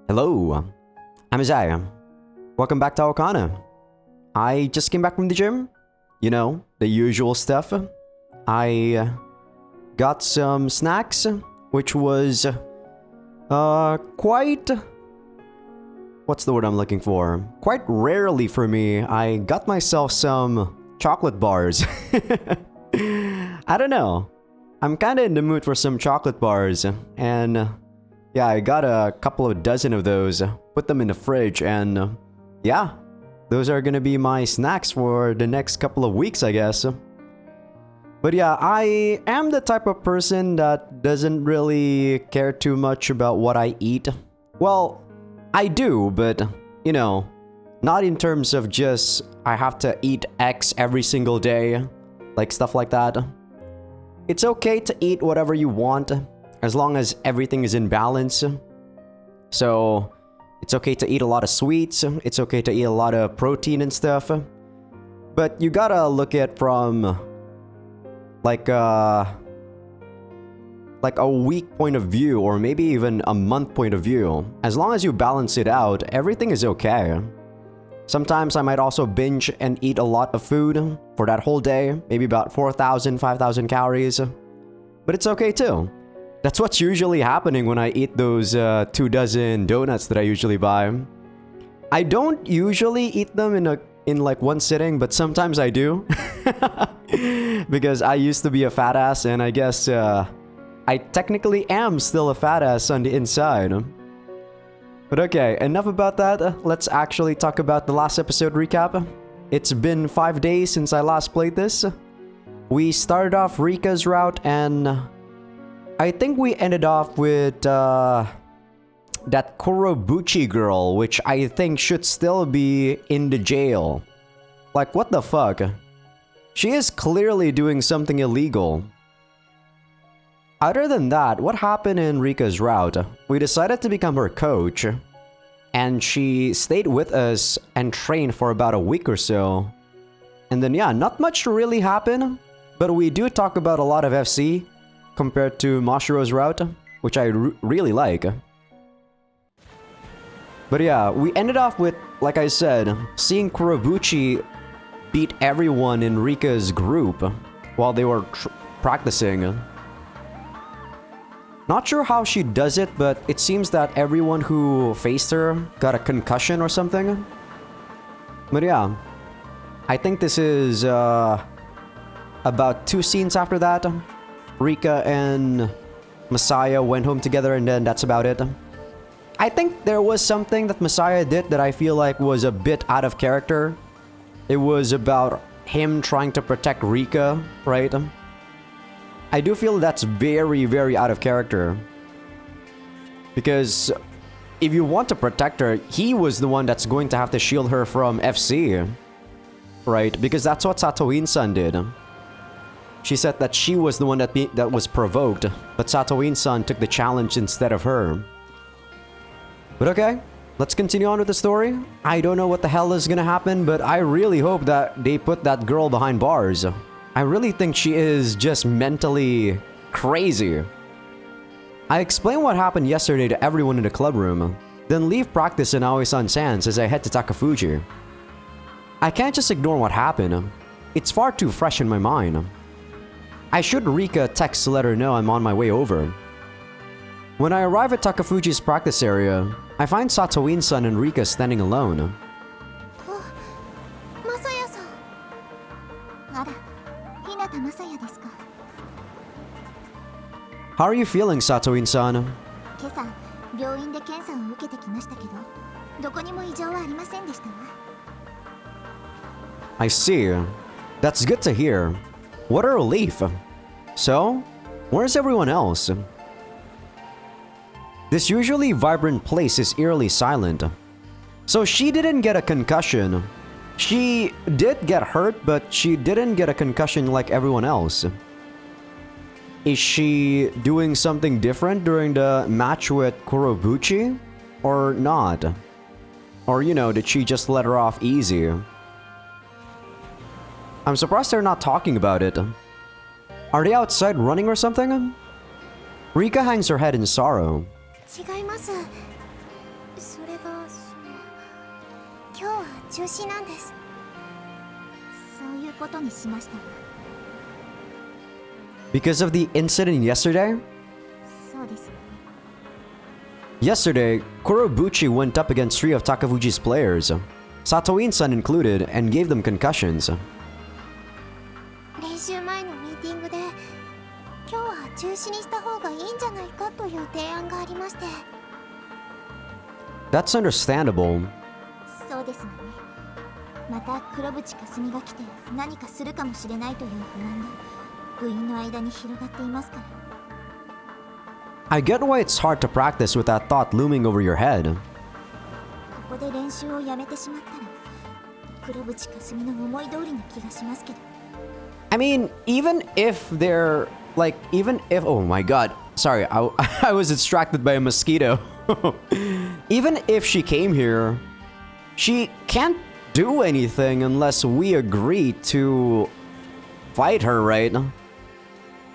Hello, I'm Azai. Welcome back to Aokana. I just came back from the gym. You know, the usual stuff. I got some snacks, which was quite... What's the word I'm looking for? Quite rarely for me, I got myself some chocolate bars. I don't know. I'm kinda in the mood for some chocolate bars, and yeah, I got a couple of dozen of those, put them in the fridge, and yeah, those are gonna be my snacks for the next couple of weeks, I guess. But yeah, I am the type of person that doesn't really care too much about what I eat. Well, I do, but you know, not in terms of just I have to eat X every single day, like stuff like that. It's okay to eat whatever you want, as long as everything is in balance. So, it's okay to eat a lot of sweets, it's okay to eat a lot of protein and stuff. But you gotta look at from like a week point of view, or maybe even a month point of view. As long as you balance it out, everything is okay. Sometimes I might also binge and eat a lot of food for that whole day, maybe about 4,000, 5,000 calories. But it's okay too. That's what's usually happening when I eat those 2 dozen donuts that I usually buy. I don't usually eat them in like one sitting, but sometimes I do. Because I used to be a fat ass, and I guess I technically am still a fat ass on the inside. But okay, enough about that. Let's actually talk about the last episode recap. It's been 5 days since I last played this. We started off Rika's route, and I think we ended off with that Kurobuchi girl, which I think should still be in the jail. Like, what the fuck? She is clearly doing something illegal. Other than that, what happened in Rika's route? We decided to become her coach, and she stayed with us and trained for about a week or so. And then yeah, not much really happened, but we do talk about a lot of FC compared to Mashiro's route, which I really like. But yeah, we ended off with, like I said, seeing Kurobuchi beat everyone in Rika's group while they were practicing. Not sure how she does it, but it seems that everyone who faced her got a concussion or something. But yeah, I think this is about 2 scenes after that. Rika and Messiah went home together, and then that's about it. I think there was something that Messiah did that I feel like was a bit out of character. It was about him trying to protect Rika, right? I do feel that's very, very out of character. Because if you want to protect her, he was the one that's going to have to shield her from FC. Right? Because that's what Satoin-san did. She said that she was the one that was provoked, but Satoin-san took the challenge instead of her. But okay, let's continue on with the story. I don't know what the hell is gonna happen, but I really hope that they put that girl behind bars. I really think she is just mentally crazy. I explained what happened yesterday to everyone in the club room, then leave practice in Aoi-san's hands as I head to Takafuji. I can't just ignore what happened. It's far too fresh in my mind. I shoot Rika a text to let her know I'm on my way over. When I arrive at Takafuji's practice area, I find Satoin-san and Rika standing alone. How are you feeling, Satoin-san? I see. That's good to hear. What a relief. So, where's everyone else? This usually vibrant place is eerily silent. So she didn't get a concussion. She did get hurt, but she didn't get a concussion like everyone else. Is she doing something different during the match with Kurobuchi? Or not? Or, you know, did she just let her off easy? I'm surprised they're not talking about it. Are they outside running or something? Rika hangs her head in sorrow. 違います。それが今日は中止なんです。そういうことにしました。 Because of the incident yesterday? そうです。 Yesterday, Kurobuchi went up against 3 of Takafuji's players, Satoin-san included, and gave them concussions. 練習前のミーティングで今日は中止にした方がいいんじゃないかという提案がありまして。 That's understandable. そうですね。また黒渕かすみが来て何かするかもしれないという不安が部員の間に広がっていますから。 I get why it's hard to practice with that thought looming over your head. ここで練習をやめてしまったら黒渕かすみの思い通りな気がしますけど。 I mean, even if they're like, even if, oh my god, sorry, I was distracted by a mosquito. Even if she came here, she can't do anything unless we agree to fight her, right?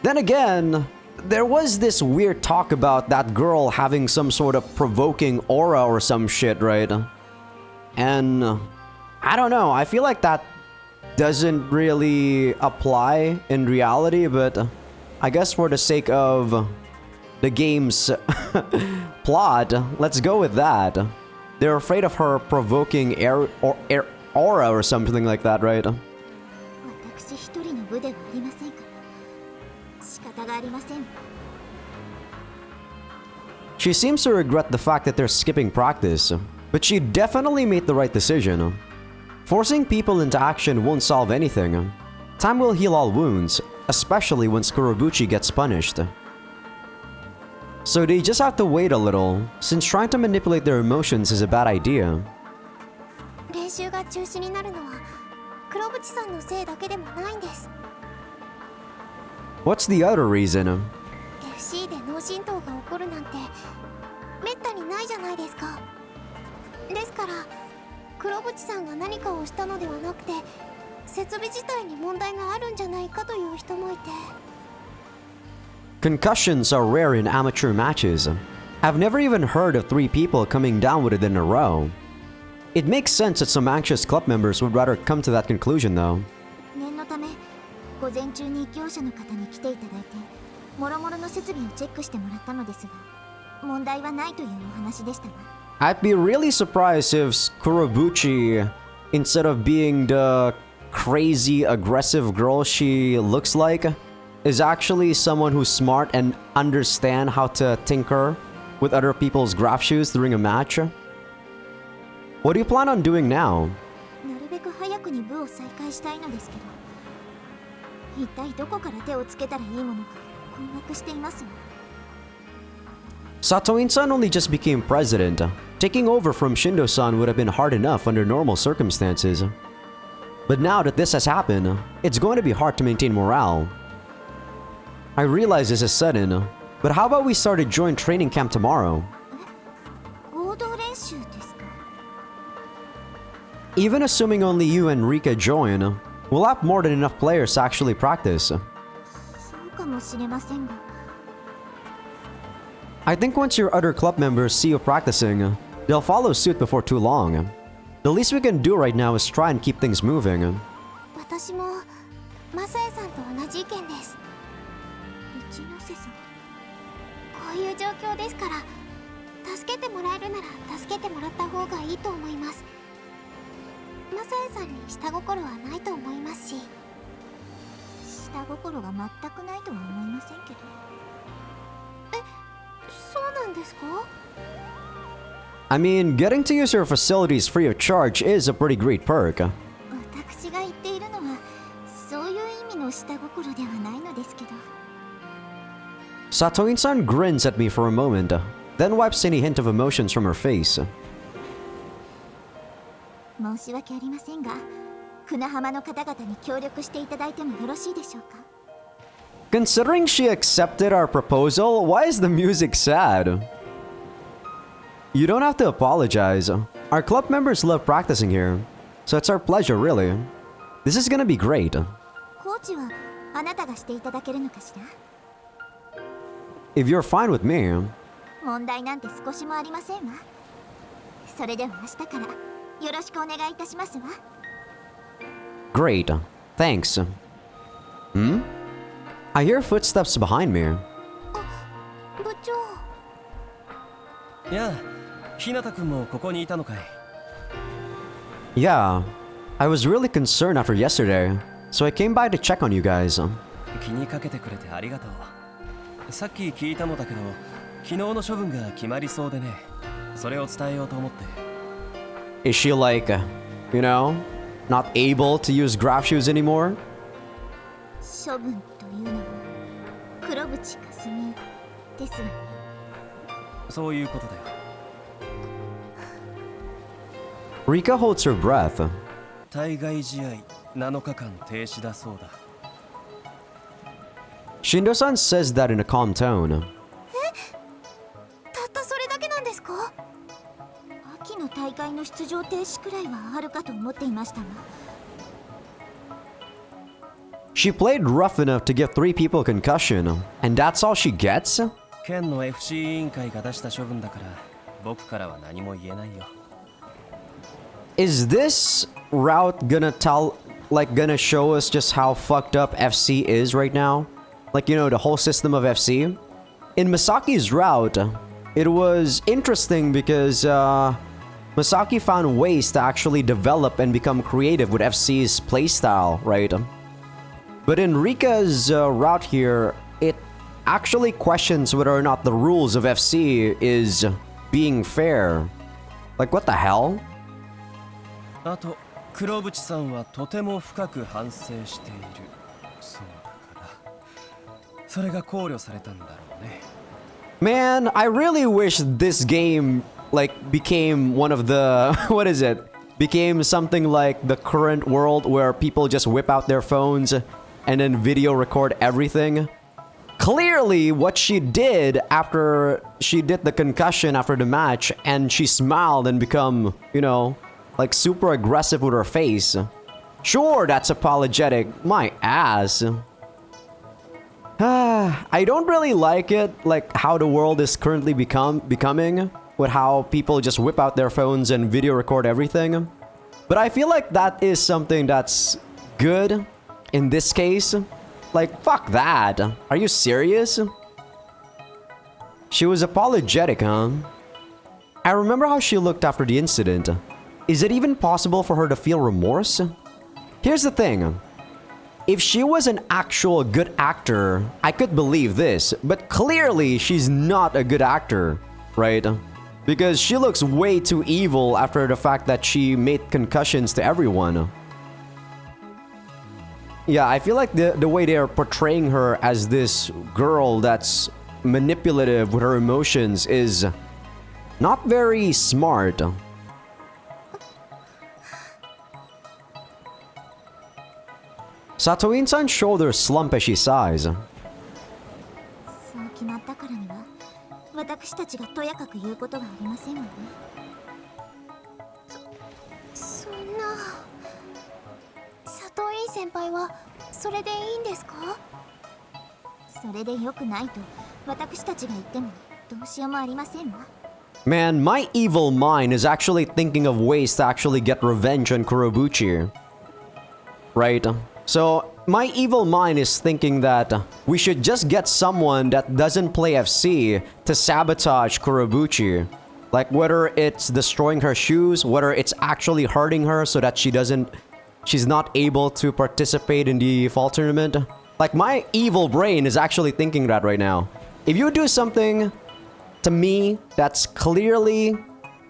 Then again, there was this weird talk about that girl having some sort of provoking aura or some shit, right? And I don't know, I feel like that doesn't really apply in reality, but I guess for the sake of the game's plot, let's go with that. They're afraid of her provoking aura or something like that, right? 私一人の部ではありませんから仕方がありません。 She seems to regret the fact that they're skipping practice, but she definitely made the right decision. Forcing people into action won't solve anything. Time will heal all wounds, especially once Kurobuchi gets punished. So they just have to wait a little, since trying to manipulate their emotions is a bad idea. 練習が中止になるのは黒渕さんのせいだけでもないんです。 What's the other reason? FC で脳震盪が起こるなんてめったにないじゃないですか。ですから黒渕さんが何かをしたのではなくて設備自体に問題があるんじゃないかという人もいて。 Concussions are rare in amateur matches. I've never even heard of 3 people coming down with it in a row. It makes sense that some anxious club members would rather come to that conclusion though. 念のため午前中に業者の方に来ていただいて諸々の設備をチェックしてもらったのですが問題はないというお話でしたが。 I'd be really surprised if Kurobuchi, instead of being the crazy aggressive girl she looks like, is actually someone who's smart and understand how to tinker with other people's graph shoes during a match. What do you plan on doing now? なるべく早くに部を再開したいのですけど一体どこから手をつけたらいいものか困惑していますわ。 Satoin-san only just became president. Taking over from Shindo-san would have been hard enough under normal circumstances. But now that this has happened, it's going to be hard to maintain morale. I realize this is sudden, but how about we start a joint training camp tomorrow? 合同練習ですか。 Even assuming only you and Rika join, we'll have more than enough players to actually practice. そうかもしれませんが。 I think once your other club members see you practicing, they'll follow suit before too long. The least we can do right now is try and keep things moving. 私もマサエさんと同じ意見です。一ノ瀬さん、こういう状況ですから助けてもらえるなら助けてもらった方がいいと思います。マサエさんに下心はないと思いますし。下心が全くないとは思いませんけど。え、そうなんですか？ I mean, getting to use your facilities free of charge is a pretty great perk. 私が言っているのはそういう意味の下心ではないのですけど。 Satoin-san grins at me for a moment, then wipes any hint of emotions from her face. 申し訳ありませんが、船浜の方々に協力していただいてもよろしいでしょうか？ Considering she accepted our proposal, why is the music sad? You don't have to apologize. Our club members love practicing here, so it's our pleasure, really. This is gonna be great. コーチはあなたがしていただけるのかしら？ If you're fine with me. 問題なんて少しもありませんわ。それでは明日からよろしくお願いいたしますわ。 Great. Thanks. Hmm? I hear footsteps behind me. 部長。やあ、日向くんもここにいたのかい。Yeah. I was really concerned after yesterday, so I came by to check on you guys. 気にかけてくれてありがとう。さっき聞いたのだけど、昨日の処分が決まりそうでね。それを伝えようと思って。Is she like, you know, not able to use graph shoes anymore? 処分というのは黒渕かすみですわね。そういうことだよ。Rika holds her breath. 対外試合7日間停止だそうだ。Shindo-san says that in a calm tone. たったそれだけなんですか？秋の大会の出場停止くらいはあるかと思っていましたが。She played rough enough to give 3 people concussion, and that's all she gets? 県の FC 委員会が出した処分だから、僕からは何も言えないよ。Is this route gonna show us just how fucked up FC is right now? Like, you know, the whole system of FC? In Masaki's route, it was interesting because Masaki found ways to actually develop and become creative with FC's playstyle, right? But in Rika's route here, it actually questions whether or not the rules of FC is being fair. Like, what the hell? あと、黒渕さんはとても深く反省しているそうだから、それが考慮されたんだろうね。Man, I really wish this game became one of the what is it? Became something like the current world where people just whip out their phones and then video record everything. Clearly, what she did after she did the concussion after the match, and she smiled and become, you know, like super aggressive with her face. Sure, that's apologetic. My ass. I don't really like it, like how the world is currently becoming, with how people just whip out their phones and video record everything. But I feel like that is something that's good in this case. Like, fuck that. Are you serious? She was apologetic, huh? I remember how she looked after the incident. Is it even possible for her to feel remorse? Here's the thing. If she was an actual good actor, I could believe this. But clearly, she's not a good actor, right? Because she looks way too evil after the fact that she made concussions to everyone. Yeah, I feel like the way they're portraying her as this girl that's manipulative with her emotions is not very smart. Satoin-san's shoulders slump as she sighs. そう決まったからには私たちがとやかく言うことはありませんわね。そんな。里井先輩はそれでいいんですか？それで良くないと私たちが言ってもどうしようもありませんわ。Man, my evil mind is actually thinking of ways to actually get revenge on Kurobuchi. Right? So, my evil mind is thinking that we should just get someone that doesn't play FC to sabotage Kurobuchi. Like, whether it's destroying her shoes, whether it's actually hurting her so that she's not able to participate in the fall tournament. Like, my evil brain is actually thinking that right now. If you do something to me that's clearly,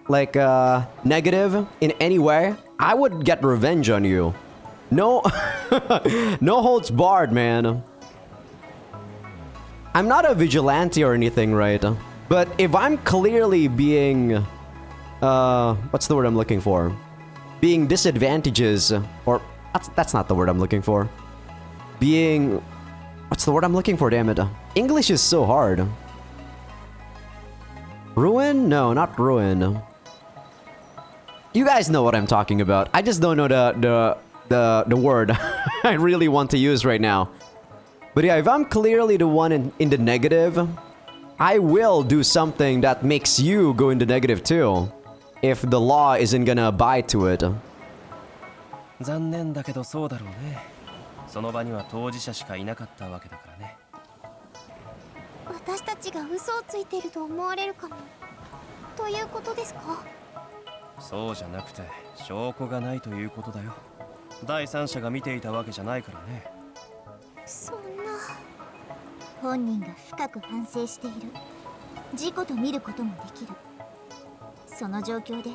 like, negative in any way, I would get revenge on you. No, no holds barred, man. I'm not a vigilante or anything, right? But if I'm clearly being, what's the word I'm looking for? Being disadvantages, or that's not the word I'm looking for. Being, what's the word I'm looking for, damn it? English is so hard. Ruin? No, not ruin. You guys know what I'm talking about. I just don't know the word I really want to use right now. But yeah, if I'm clearly the one in the negative, I will do something that makes you go into negative too, if the law isn't gonna abide to it. 残念だけどそうだろうね。その場には当事者しかいなかったわけだからね。私たちが嘘をついていると思われるかもということですか？そうじゃなくて証拠がないということだよ。第三者が見ていたわけじゃないからね。そんな。本人が深く反省している。事故と見ることもできる。その状況で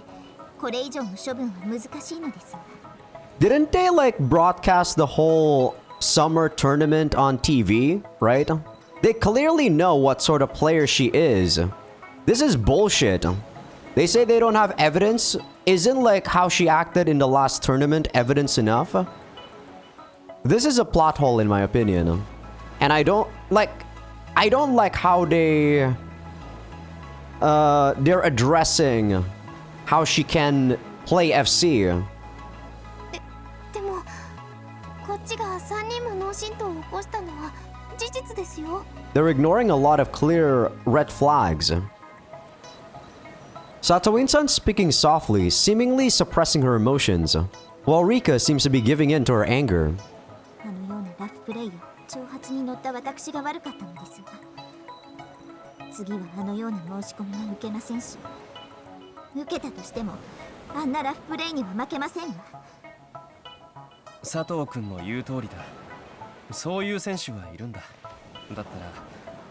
これ以上の処分は難しいのですが。Didn't they like broadcast the whole summer tournament on TV, right? They clearly know what sort of player she is. This is bullshit. They say they don't have evidence. Isn't like how she acted in the last tournament evidence enough? This is a plot hole in my opinion. And I don't like how they're addressing how she can play FC. でもこっちが3人も脳震盪を起こしたのは事実ですよ。They're ignoring a lot of clear red flags. Satoin-san speaking softly, seemingly suppressing her emotions, while Rika seems to be giving in to her anger. あのようなラフプレイを挑発に乗った私が悪かったのですが、次はあのような申し込みは受けませんし、受けたとしてもあんなラフプレイには負けませんわ。佐藤君の言う通りだ。そういう選手はいるんだ。だったら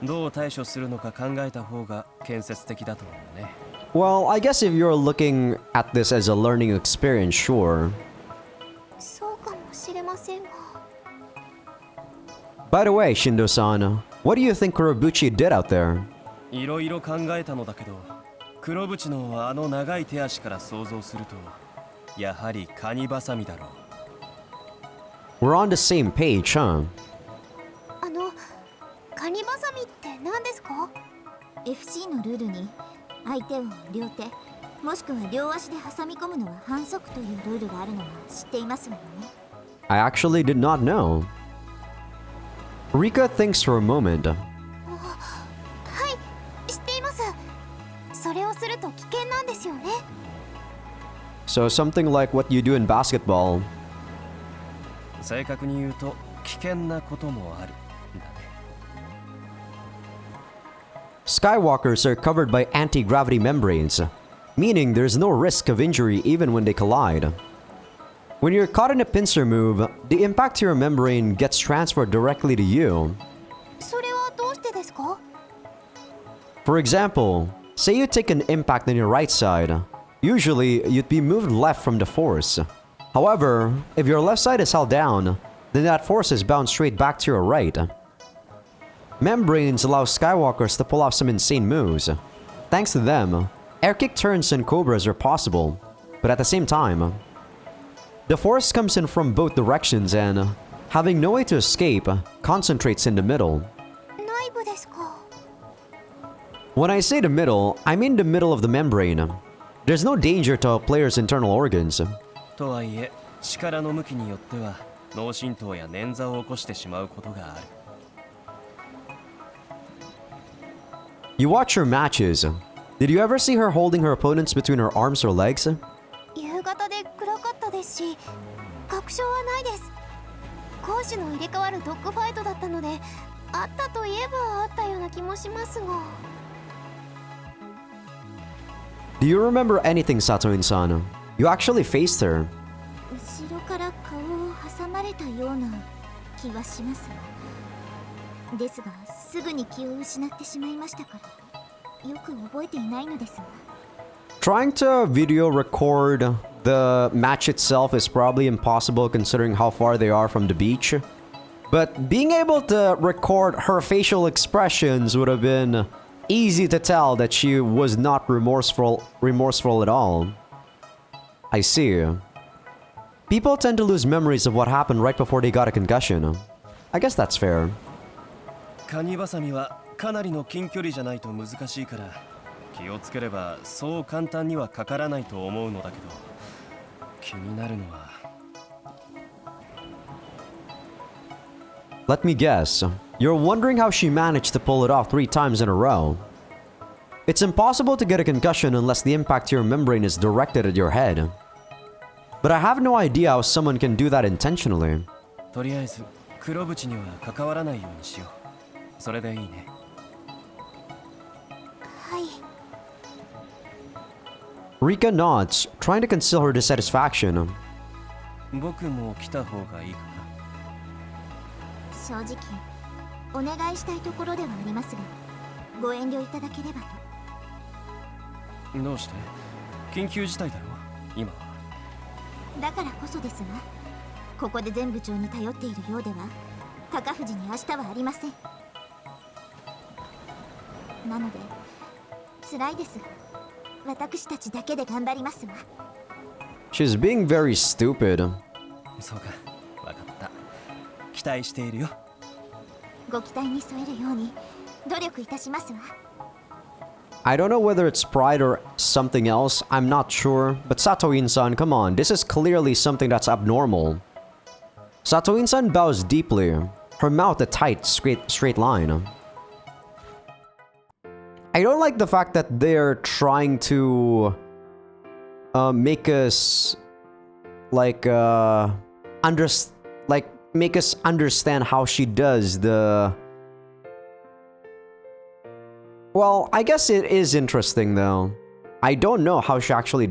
どう対処するのか考えた方が建設的だと思うね。Well, I guess if you're looking at this as a learning experience, sure. そうかもしれませんが。By the way, Shindo-san, what do you think Kurobuchi did out there? いろいろ考えたのだけど、黒渕のあの長い手足から想像すると、やはりカニバサミだろう。We're on the same page, huh? カニバサミって何ですか？ FC のルールに相手を両手もしくは両足で挟み込むのは反則というルールがあるのは知っていますわよね。I actually did not know. Rika thinks for a moment. はい、知っています。それをすると危険なんですよね。 So something like what you do in basketball. 正確に言うと危険なこともある。Skywalkers are covered by anti-gravity membranes, meaning there's no risk of injury even when they collide. When you're caught in a pincer move, the impact to your membrane gets transferred directly to you. それはどうしてですか？ For example, say you take an impact on your right side. Usually, you'd be moved left from the force. However, if your left side is held down, then that force is bound straight back to your right. Membranes allow Skywalkers to pull off some insane moves. Thanks to them, air kick turns and cobras are possible, but at the same time, the force comes in from both directions and, having no way to escape, concentrates in the middle. 内部ですか？ When I say the middle, I mean the middle of the membrane. There's no danger to a player's internal organs. とはいえ、力の向きによっては脳震盪や捻挫を起こしてしまうことがある。You watch her matches. Did you ever see her holding her opponents between her arms or legs? 夕方で暗かったですし、確証はないです。攻守の入れ替わるドッグファイトだったので、あったといえばあったような気もしますが。Do you remember anything, Satoin-san? You actually faced her. 後ろから顔を挟まれたような気はしますが、ですがすぐに気を失ってしまいましたからよく覚えていないのですが。 Trying to video record the match itself is probably impossible considering how far they are from the beach. But being able to record her facial expressions would have been easy to tell that she was not remorseful at all. I see. People tend to lose memories of what happened right before they got a concussion. I guess that's fair. カニバサミはかなりの近距離じゃないと難しいから、気をつければそう簡単にはかからないと思うのだけど、気になるのは Let me guess. You're wondering how she managed to pull it off 3 times in a row. It's impossible to get a concussion unless the impact to your membrane is directed at your head. But I have no idea how someone can do that intentionally. とりあえず黒縁には関わらないようにしよう。それでいいね。はい。 Rika nods, trying to conceal her dissatisfaction. 僕も来た方がいいか正直お願いしたいところではありますが、ご遠慮いただければと。な。どうして？緊急事態だろ今は。だからこそですが、ここで全部長に頼っているようでは高藤に明日はありません。なので辛いです。私たちだけで頑張りますわ。She's being very stupid. そうか、わかった。期待しているよ。ご期待に添えるように努力いたしますわ。I don't know whether it's pride or something else, I'm not sure, but Satoin-san, come on, this is clearly something that's abnormal. Satoin-san bows deeply, her mouth a tight, straight line. I don't like the fact that they're trying to make us make us understand how she does the... Well, I guess it is interesting though. I don't know how she actually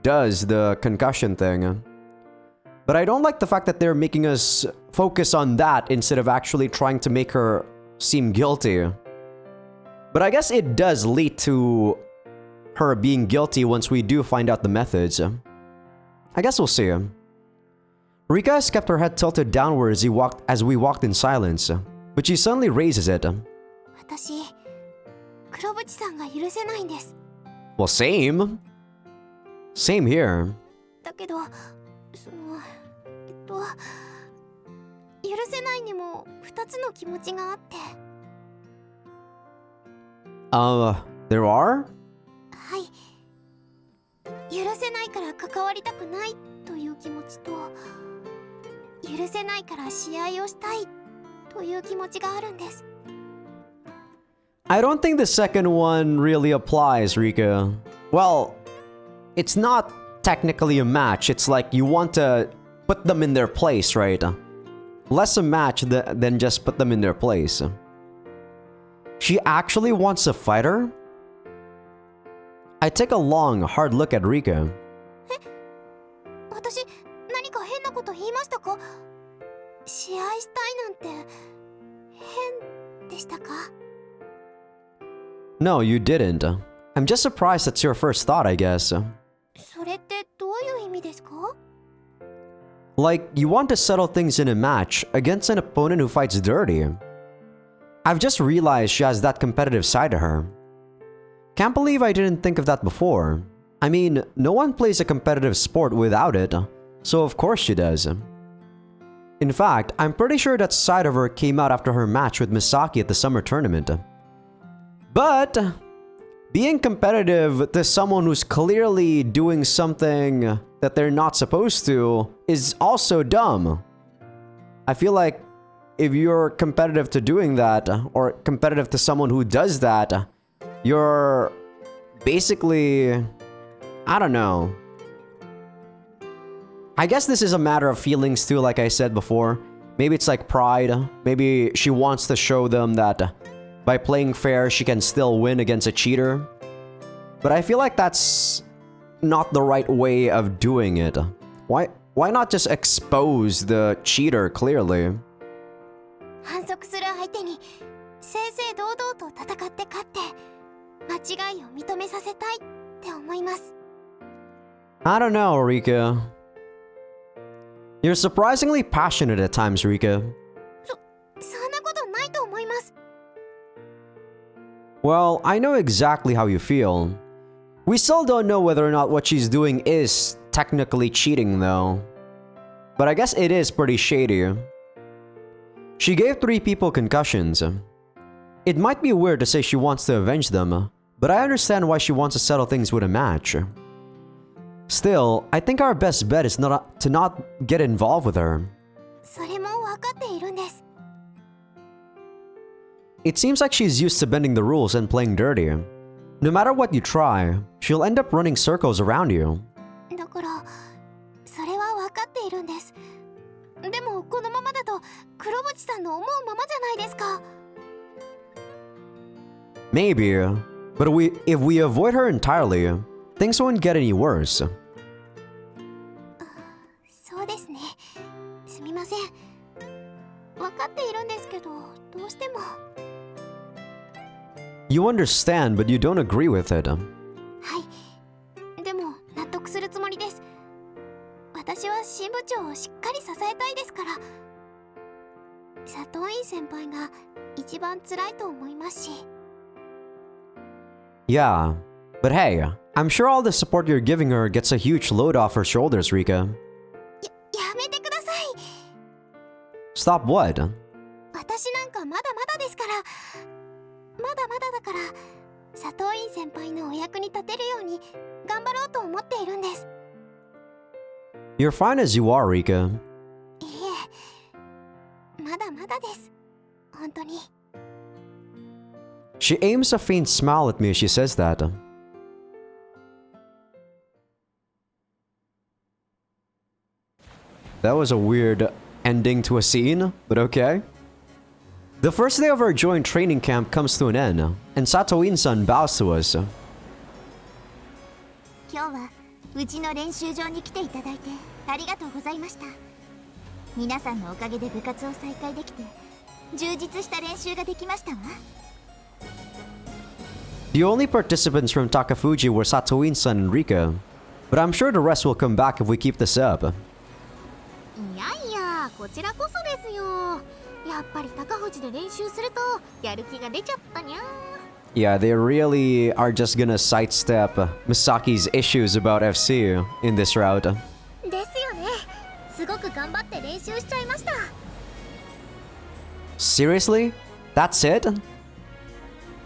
does the concussion thing. But I don't like the fact that they're making us focus on that instead of actually trying to make her seem guilty. But I guess it does lead to her being guilty once we do find out the methods. I guess we'll see. Rika has kept her head tilted downward as we walked in silence, but she suddenly raises it. 私、黒渕さんが許せないんです。 Well, same. Same here. だけど、許せないにも2つの気持ちがあって。There are? はい。許せないから関わりたくないという気持ちと、許せないから試合をしたいという気持ちがあるんです。 I don't think the second one really applies, Rika. Well, it's not technically a match. It's like you want to put them in their place, right? Less a match than just put them in their place. She actually wants to fight her? I take a long, hard look at Rika. 私、何か変なこと言いましたか？試合したいなんて変でしたか？ No, you didn't. I'm just surprised that's your first thought, I guess. それってどういう意味ですか？ Like, you want to settle things in a match against an opponent who fights dirty. I've just realized she has that competitive side to her. Can't believe I didn't think of that before. I mean, no one plays a competitive sport without it, so of course she does. In fact, I'm pretty sure that side of her came out after her match with Misaki at the summer tournament. But being competitive to someone who's clearly doing something that they're not supposed to is also dumb. I feel like if you're competitive to doing that, or competitive to someone who does that, you're basically, I don't know. I guess this is a matter of feelings too, like I said before. Maybe it's like pride. Maybe she wants to show them that by playing fair, she can still win against a cheater. But I feel like that's not the right way of doing it. Why not just expose the cheater clearly? 反則する相手に正々堂々と戦って勝って間違いを認めさせたいって思います。 I don't know, Rika. You're surprisingly passionate at times, Rika. そんなことないと思います。 Well, I know exactly how you feel. We still don't know whether or not what she's doing is technically cheating though. But I guess it is pretty shady. She gave 3 people concussions. It might be weird to say she wants to avenge them, but I understand why she wants to settle things with a match. Still, I think our best bet is to not get involved with her. それも分かっているんです。It seems like she's used to bending the rules and playing dirty. No matter what you try, she'll end up running circles around you. だからそれは分かっているんです。でもこのままだと黒渕さんの思うままじゃないですか。 Maybe, but if we avoid her entirely, things won't get any worse. そうですね。すみません。分かっているんですけど、どうしても。 You understand, but you don't agree with it. はい。でも納得するつもりです。私は支部長をしっかり支えたいですから。佐藤院先輩が一番辛いと思いますし。 Yeah, but hey, I'm sure all the support you're giving her gets a huge load off her shoulders, Rika. やめてください。 Stop what? 私なんかまだまだですから。まだまだだから佐藤院先輩のお役に立てるように頑張ろうと思っているんです。 You're fine as you are, Rika. いいえ、まだまだです。本当に。 She aims a faint smile at me as she says that. That was a weird ending to a scene, but okay. The first day of our joint training camp comes to an end, and Satoin-san bows to us. 今日はうちの練習場に来ていただいてありがとうございました。皆さんのおかげで部活を再開できて充実した練習ができましたわ。 The only participants from Takafuji were Satoin-san and Rika, but I'm sure the rest will come back if we keep this up. いやいや、こちらこそですよ。やっぱり高藤で練習するとやる気が出ちゃったにゃ。 Yeah, they really are just gonna sidestep Misaki's issues about FC in this route. ですよね。すごく頑張って練習しちゃいました。 Seriously? That's it?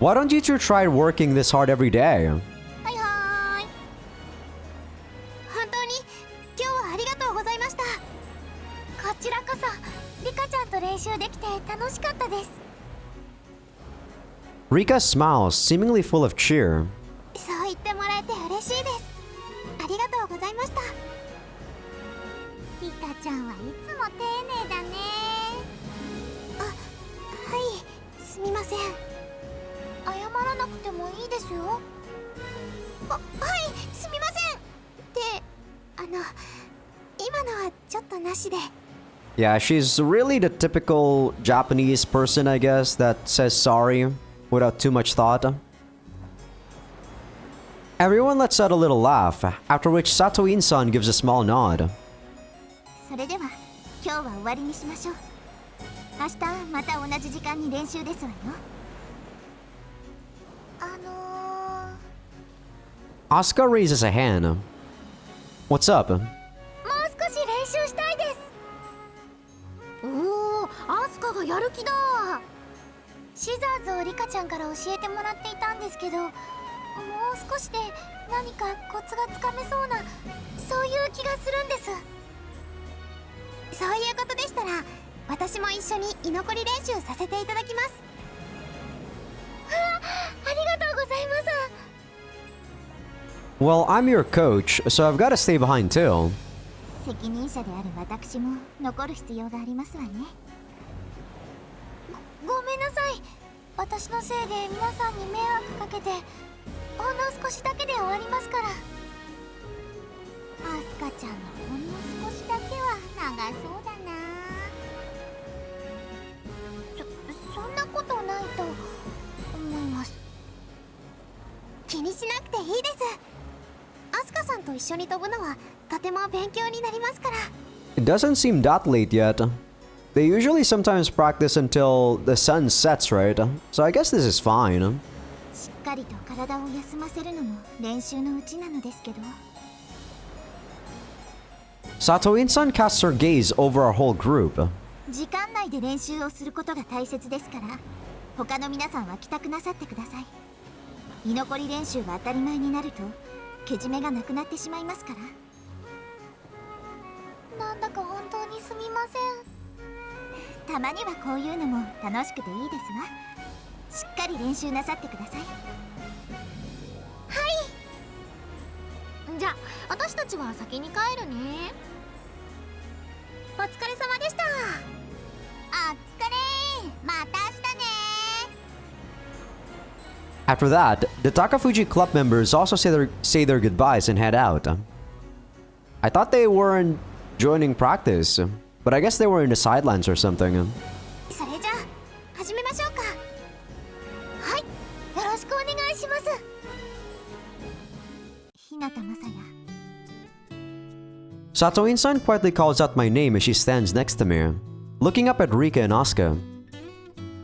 Why don't you two try working this hard every day? はいはーい。本当に今日はありがとうございました。こちらこそリカちゃんと練習できて楽しかったです。 Rika smiles, seemingly full of cheer. そう言ってもらえて嬉しいです。ありがとうございました。リカちゃんはいつも丁寧だね。あ、はい、すみません。謝らなくてもいいですよ。はい、すみません。って今のはちょっとなしで。 Yeah, she's really the typical Japanese person, I guess, that says sorry without too much thought. Everyone lets out a little laugh, after which Satoin-san gives a small nod. それでは今日は終わりにしましょう。明日また同じ時間に練習ですわよ。Asuka raises a hand. What's up? もう少し練習したいです。おお、アスカがやる気だ。シザーズをリカちゃんから教えてもらっていたんですけど、もう少しで何かコツがつかめそうな、そういう気がするんです。そういうことでしたら私も一緒に居残り練習させていただきます。ありがとうございます。 Well, I'm your coach, so I've got to stay behind too. 責任者である私も残る必要がありますわね。ごめんなさい。私のせいで皆さんに迷惑かけて、ほんの少しだけで終わりますから。アスカちゃんのほんの少しだけは長そうだな。そんなことないと思います。気にしなくていいです。アスカさんと一緒に飛ぶのはとても勉強になりますから。 It doesn't seem that late yet. They usually sometimes practice until the sun sets, right? So I guess this is fine. しっかりと体を休ませるのも練習のうちなのですけど。 Satoin-san casts her gaze over our whole group. 時間内で練習をすることが大切ですから、他の皆さんは帰宅なさってください。居残り練習が当たり前になるとけじめがなくなってしまいますから。なんだか本当にすみません。たまにはこういうのも楽しくていいですわ。しっかり練習なさってください。じゃあ私たちは先に帰るね。お疲れ様でした。お疲れ、また明日ね。 After that, the Takafuji club members also say their goodbyes and head out. I thought they weren't joining practice, but I guess they were in the sidelines or something. それじゃあ始めましょうか。はい、よろしくお願いします。日向雅也。 Satoin-san quietly calls out my name as she stands next to me, looking up at Rika and Asuka.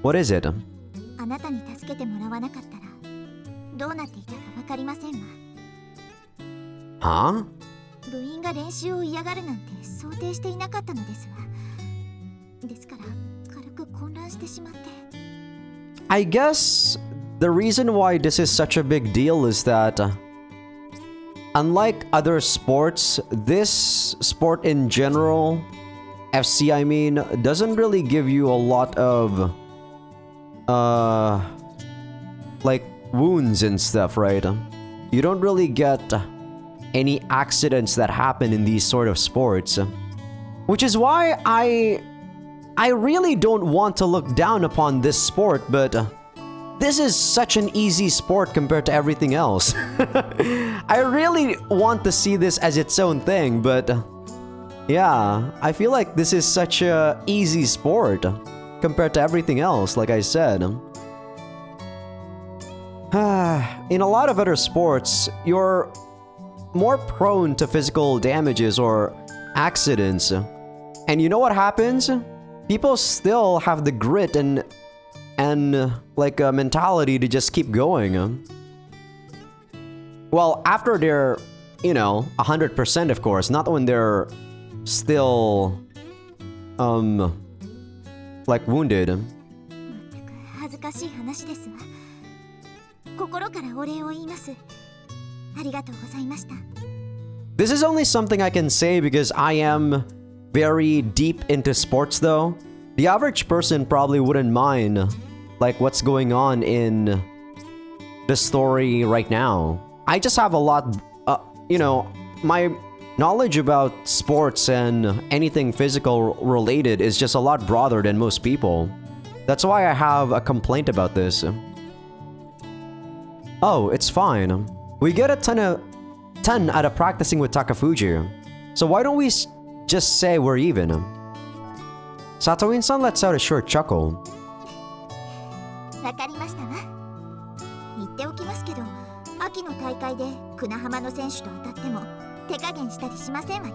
What is it? あなたに助けてもらわなかったらどうなっていたかわかりませんわ。 Huh? 部員が練習を嫌がるなんて想定していなかったのですわ。ですから軽く混乱してしまって。 I guess the reason why this is such a big deal is that unlike other sports, this sport in general, FC I mean, doesn't really give you a lot of like wounds and stuff, right? You don't really get any accidents that happen in these sort of sports, which is why I really don't want to look down upon this sport, but this is such an easy sport compared to everything else. I really want to see this as its own thing, but yeah, I feel like this is such a easy sport compared to everything else, like I said. In a lot of other sports, you're more prone to physical damages or accidents. And you know what happens? People still have the grit and like a mentality to just keep going. Well, after they're, 100%, of course, not when they're still like wounded. 全く恥ずかしい話ですわ。心からお礼を言います。ありがとうございました。 This is only something I can say because I am very deep into sports though. The average person probably wouldn't mind like what's going on in the story right now. I just have a lot, my knowledge about sports and anything physical related is just a lot broader than most people. That's why I have a complaint about this. Oh, it's fine. We get a 10 out of practicing with Takafuji. So why don't we just say we're even? Satoin-san lets out a short chuckle. わかりましたわ。言っておきますけど、秋の大会で砂浜の選手と当たっても手加減したりしませんわよ。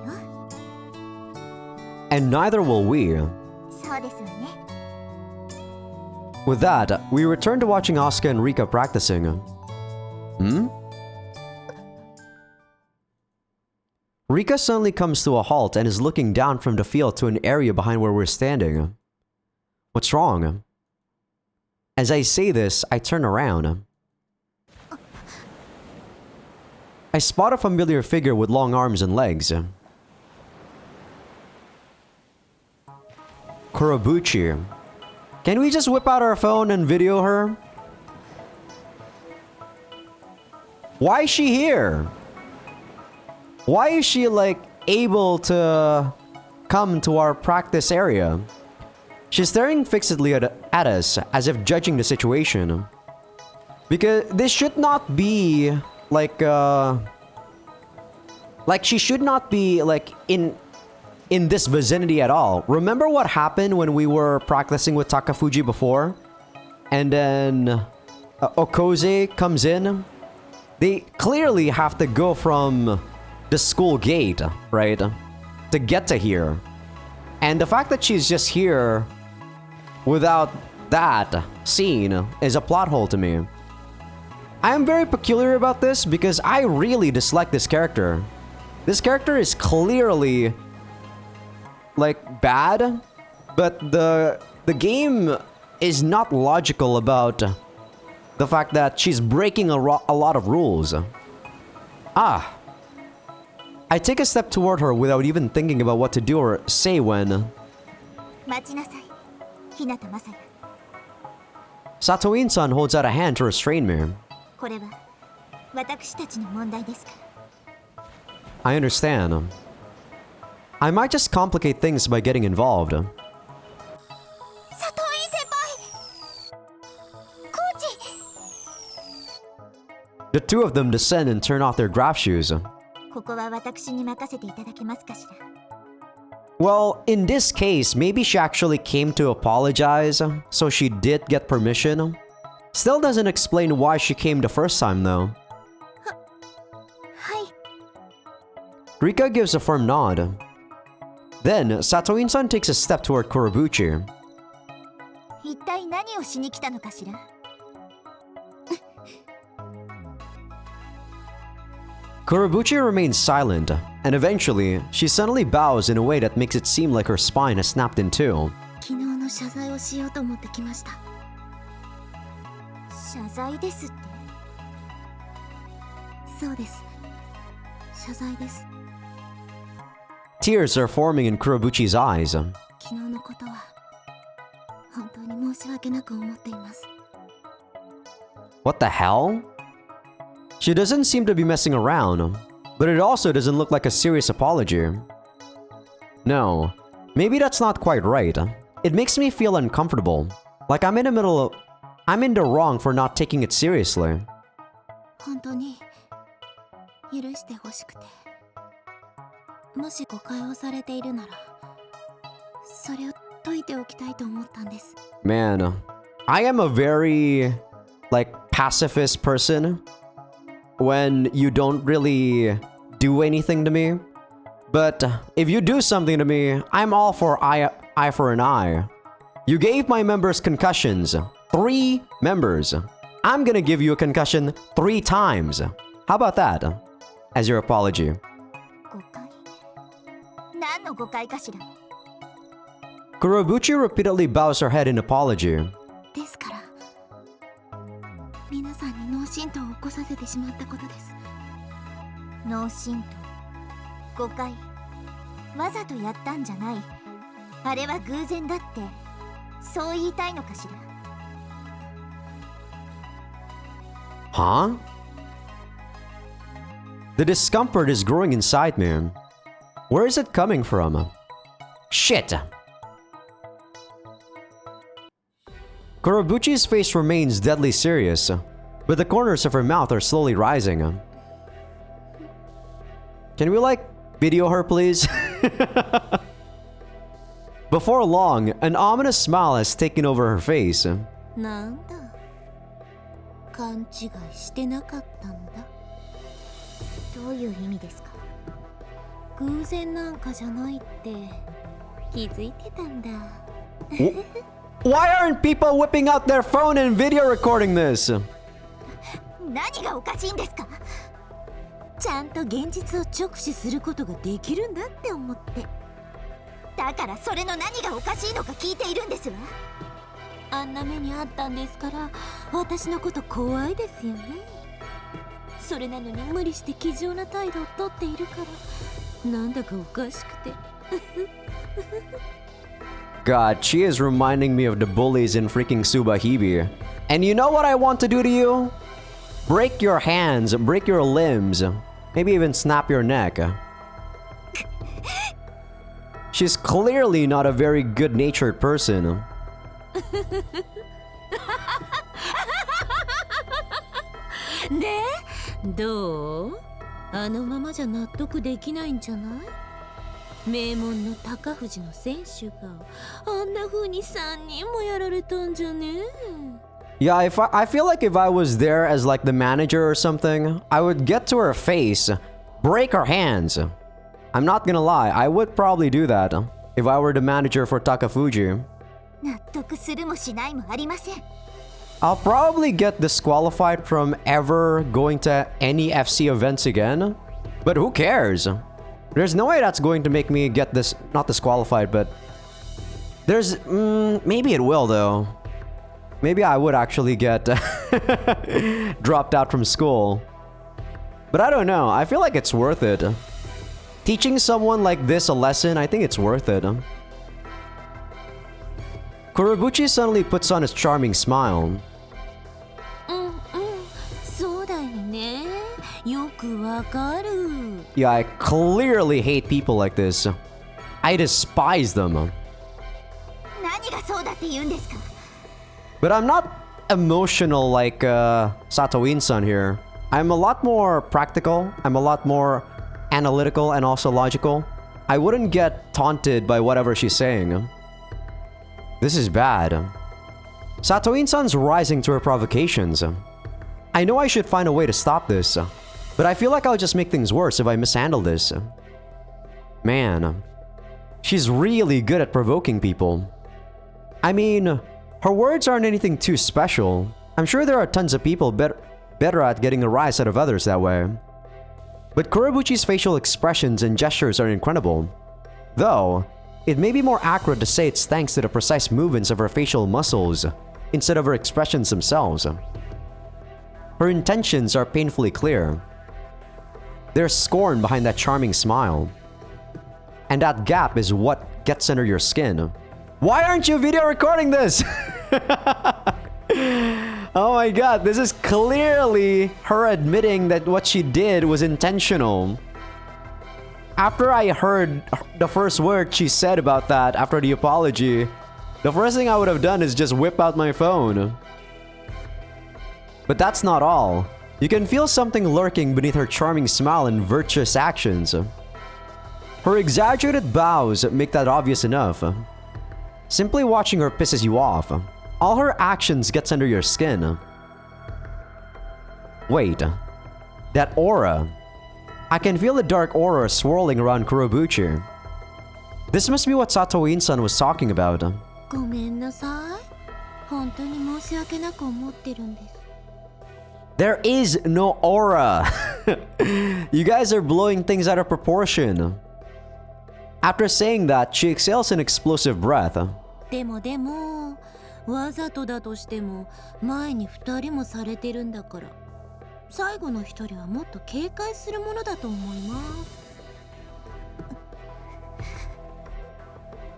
And neither will we. そうですわね。 With that, we return to watching Asuka and Rika practicing. Rika suddenly comes to a halt and is looking down from the field to an area behind where we're standing. What's wrong? As I say this, I turn around. I spot a familiar figure with long arms and legs. Kurabuchi. Can we just whip out our phone and video her? Why is she here? Why is she like able to come to our practice area? She's staring fixedly at us as if judging the situation. Because this should not be like she should not be like in this vicinity at all. Remember what happened when we were practicing with Takafuji before? And then Okoze comes in. They clearly have to go from the school gate, right? To get to here. And the fact that she's just here without that scene is a plot hole to me. I am very peculiar about this because I really dislike this character. This character is clearly like bad, but the game is not logical about the fact that she's breaking a lot of rules. I take a step toward her without even thinking about what to do or say when... Satoin-san holds out a hand to restrain me. これは私たちの問題ですから。 I understand. I might just complicate things by getting involved. 佐藤院先輩コーチ The two of them descend and turn off their graph shoes. ここは私に任せていただけますかしら。 Well, in this case, maybe she actually came to apologize, so she did get permission. Still doesn't explain why she came the first time though. はい Rika gives a firm nod. Then, Satoin-san takes a step toward Kurobuchi. 一体何をしに来たのかしら。 Kurobuchi remains silent, and eventually, she suddenly bows in a way that makes it seem like her spine has snapped in two. 昨日の謝罪をしようと思ってきました。謝罪ですって。そうです。謝罪です。 Tears are forming in Kurobuchi's eyes. 昨日のことは本当に申し訳なく思っています。 What the hell? She doesn't seem to be messing around, but it also doesn't look like a serious apology. No, maybe that's not quite right. It makes me feel uncomfortable, like I'm in the wrong for not taking it seriously. 本当に許してほしくて、もし誤解をされているなら、それを解いておきたいと思ったんです。 Man, I am a very, pacifist person when you don't really do anything to me. But if you do something to me, I'm all for eye for an eye. You gave my members concussions. 3 members. I'm gonna give you a concussion 3 times. How about that? As your apology. 誤解。何の誤解かしら。 Kurobuchi repeatedly bows her head in apology. ですから、皆さんに脳震盪を起こさせてしまったことです。脳震盪。誤解。わざとやったんじゃない。あれは偶然だって。そう言いたいのかしら。 Huh? The discomfort is growing inside me. Where is it coming from? Shit! Kurobuchi's face remains deadly serious, but the corners of her mouth are slowly rising. Can we, video her, please? Before long, an ominous smile has taken over her face. なんだ、勘違いしてなかったんだ。どういう意味ですか。偶然なんかじゃないって気づいてたんだ。Why aren't people whipping out their phone and video recording this? 何がおかしいんですか。ちゃんと現実を直視することができるんだって思って。だからそれの何がおかしいのか聞いているんですわ。あんな目にあったんですから、私のこと怖いですよね。それなのに無理して気丈な態度をとっているから、なんだかおかしくて。God, she is reminding me of the bullies in freaking Subahibi. And you know what I want to do to you? Break your hands, break your limbs, maybe even snap your neck. She's clearly not a very good-natured person. で、どう？あのままじゃ納得できないんじゃない？名門の高藤の選手があんな風に3人もやられたんじゃね。 Yeah, I feel like if I was there as the manager or something, I would get to her face, break her hands. I'm not gonna lie, I would probably do that if I were the manager for Takafuji. 納得するもしないもありません。 I'll probably get disqualified from ever going to any FC events again. But who cares? There's no way that's going to make me get not disqualified, but maybe it will though. Maybe I would actually get dropped out from school. But I don't know, I feel like it's worth it. Teaching someone like this a lesson, I think it's worth it. Kurobuchi suddenly puts on his charming smile. わかる。 Yeah, I clearly hate people like this. I despise them. 何がそうだって言うんですか。 But I'm not emotional like Satoin-san here. I'm a lot more practical. I'm a lot more analytical and also logical. I wouldn't get taunted by whatever she's saying. This is bad. Satoin-san's rising to her provocations. I know I should find a way to stop this, but I feel like I'll just make things worse if I mishandle this. Man, she's really good at provoking people. I mean, her words aren't anything too special. I'm sure there are tons of people better at getting a rise out of others that way. But Kurobuchi's facial expressions and gestures are incredible. Though, it may be more accurate to say it's thanks to the precise movements of her facial muscles instead of her expressions themselves. Her intentions are painfully clear. There's scorn behind that charming smile. And that gap is what gets under your skin. Why aren't you video recording this? Oh my god, this is clearly her admitting that what she did was intentional. After I heard the first word she said about that after the apology, the first thing I would have done is just whip out my phone. But that's not all. You can feel something lurking beneath her charming smile and virtuous actions. Her exaggerated bows make that obvious enough. Simply watching her pisses you off. All her actions gets under your skin. Wait, that aura. I can feel the dark aura swirling around Kurobuchi. This must be what Satoin-san was talking about. ごめんなさい。本当に申し訳なく思ってるんです。 There is no aura. You guys are blowing things out of proportion. After saying that, she exhales an explosive breath. でも、わざとだとしても前に2人もされてるんだから、最後の1人はもっと警戒するものだと思います。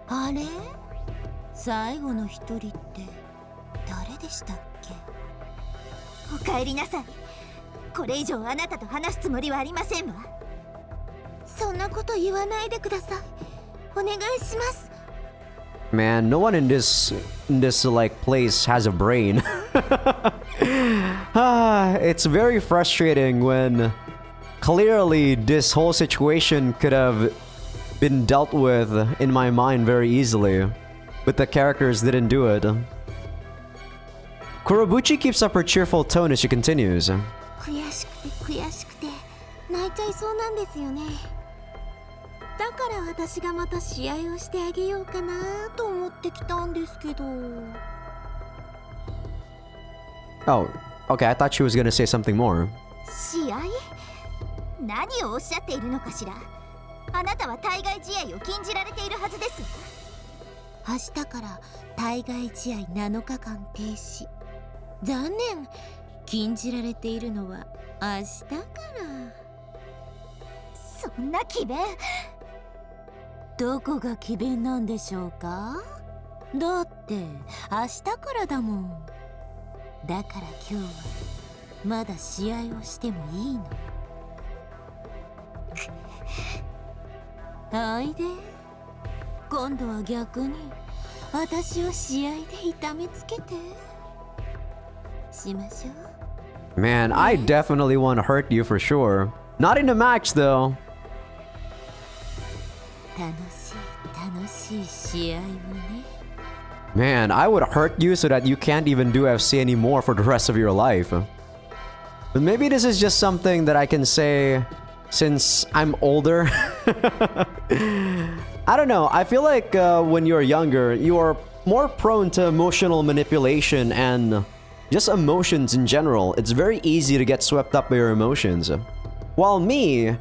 あれ？最後の1人って誰でしたっけ？おかえりなさい。これ以上あなたと話すつもりはありませんわ。そんなこと言わないでください。お願いします。 Man, no one in this like place has a brain. It's very frustrating when clearly this whole situation could have been dealt with in my mind very easily, but the characters didn't do it. Kurobuchi keeps up her cheerful tone as she continues. 悔しくて泣いちゃいそうなんですよね。だから私がまた試合をしてあげようかなと思ってきたんですけど。 Oh, okay, I thought she was gonna say something more. 試合？何をおっしゃっているのかしら。あなたは対外試合を禁じられているはずです。明日から対外試合7日間停止。残念。禁じられているのは明日から。そんな詭弁。どこが詭弁なんでしょうか？だって明日からだもん。だから今日はまだ試合をしてもいいの。おいで。今度は逆に私を試合で痛めつけて。しましょう。 Man, I definitely want to hurt you for sure. Not in a match though. 楽しい試合をね。 Man, I would hurt you so that you can't even do FC anymore for the rest of your life. But maybe this is just something that I can say since I'm older. I don't know. I feel like when you're younger, you are more prone to emotional manipulation and just emotions in general. It's very easy to get swept up by your emotions. While me,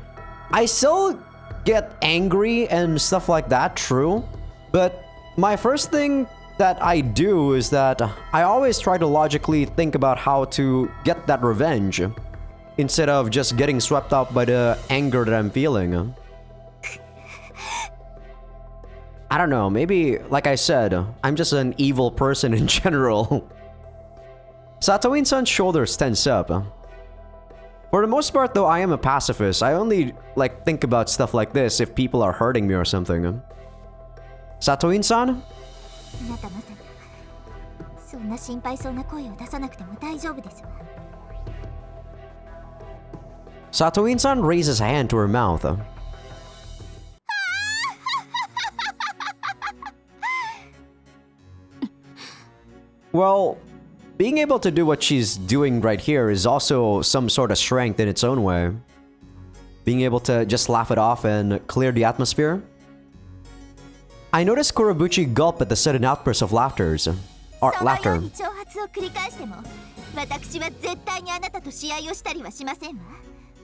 I still get angry and stuff like that, true. But my first thing that I do is that I always try to logically think about how to get that revenge instead of just getting swept up by the anger that I'm feeling. I don't know, maybe, like I said, I'm just an evil person in general. Satoin-san's shoulders tense up. For the most part though, I am a pacifist. I only like think about stuff like this if people are hurting me or something. Satoin-san? あなたまさかそんな心配そうな声を出さなくても大丈夫ですわ。 Satoin-san raises a hand to her mouth. Well, being able to do what she's doing right here is also some sort of strength in its own way. Being able to just laugh it off and clear the atmosphere. I noticed Kurobuchi gulp at the sudden outburst of laughter. そのように挑発を繰り返しても、私は絶対にあなたと試合をしたりはしませんわ。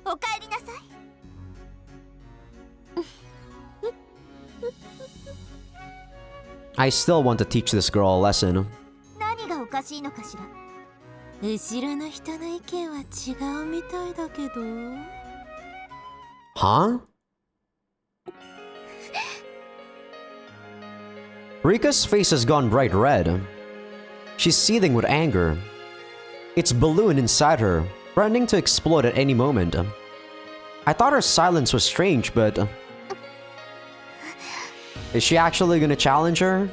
お帰りなさい。I still want to teach this girl a lesson. 何がおかしいのかしら。後ろの人の意見は違うみたいだけど。Huh? Rika's face has gone bright red. She's seething with anger. Its balloon inside her, threatening to explode at any moment. I thought her silence was strange, but... is she actually gonna challenge her?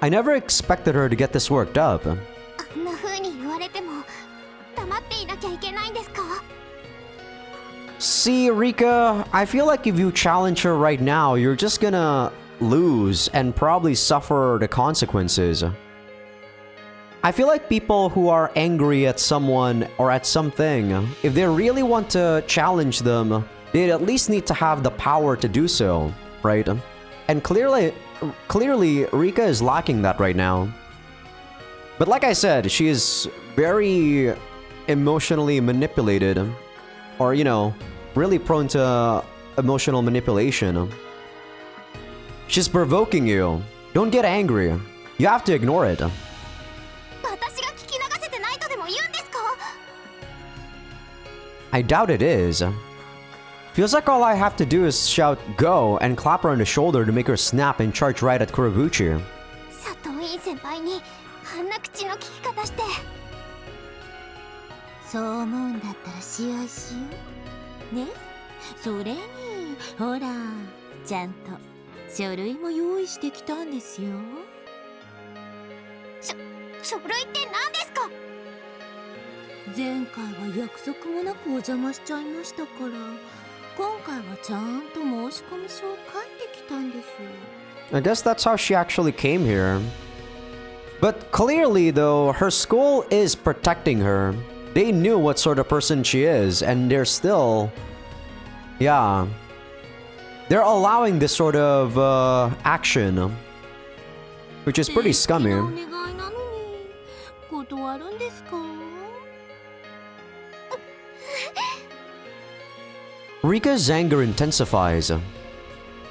I never expected her to get this worked up. あんな風に言われても黙っていなきゃいけないんですか？ See, Rika, I feel like if you challenge her right now, you're just gonna lose and probably suffer the consequences. I feel like people who are angry at someone or at something, if they really want to challenge them, they at least need to have the power to do so, right? And clearly Rika is lacking that right now. But like I said, she is very emotionally manipulated, or you know, really prone to emotional manipulation. She's provoking you. Don't get angry. You have to ignore it. 私が聞き流せてないとでも言うんですか？ I doubt it is. Feels like all I have to do is shout go and clap her on the shoulder to make her snap and charge right at Kurobuchi. 佐藤院先輩にあんな口の利き方して。そう思うんだったら試合しよう。ね？それにほら、ちゃんと書類も用意してきたんですよ。書類って何ですか？前回は約束もなくお邪魔しちゃいましたから、今回はちゃんと申し込み書を書いてきたんです。 I guess that's how she actually came here. But clearly though, her school is protecting her. They knew what sort of person she is, and they're still... yeah. They're allowing this sort of action. Which is pretty scummy. お願いなのに断るんですかRika's anger intensifies.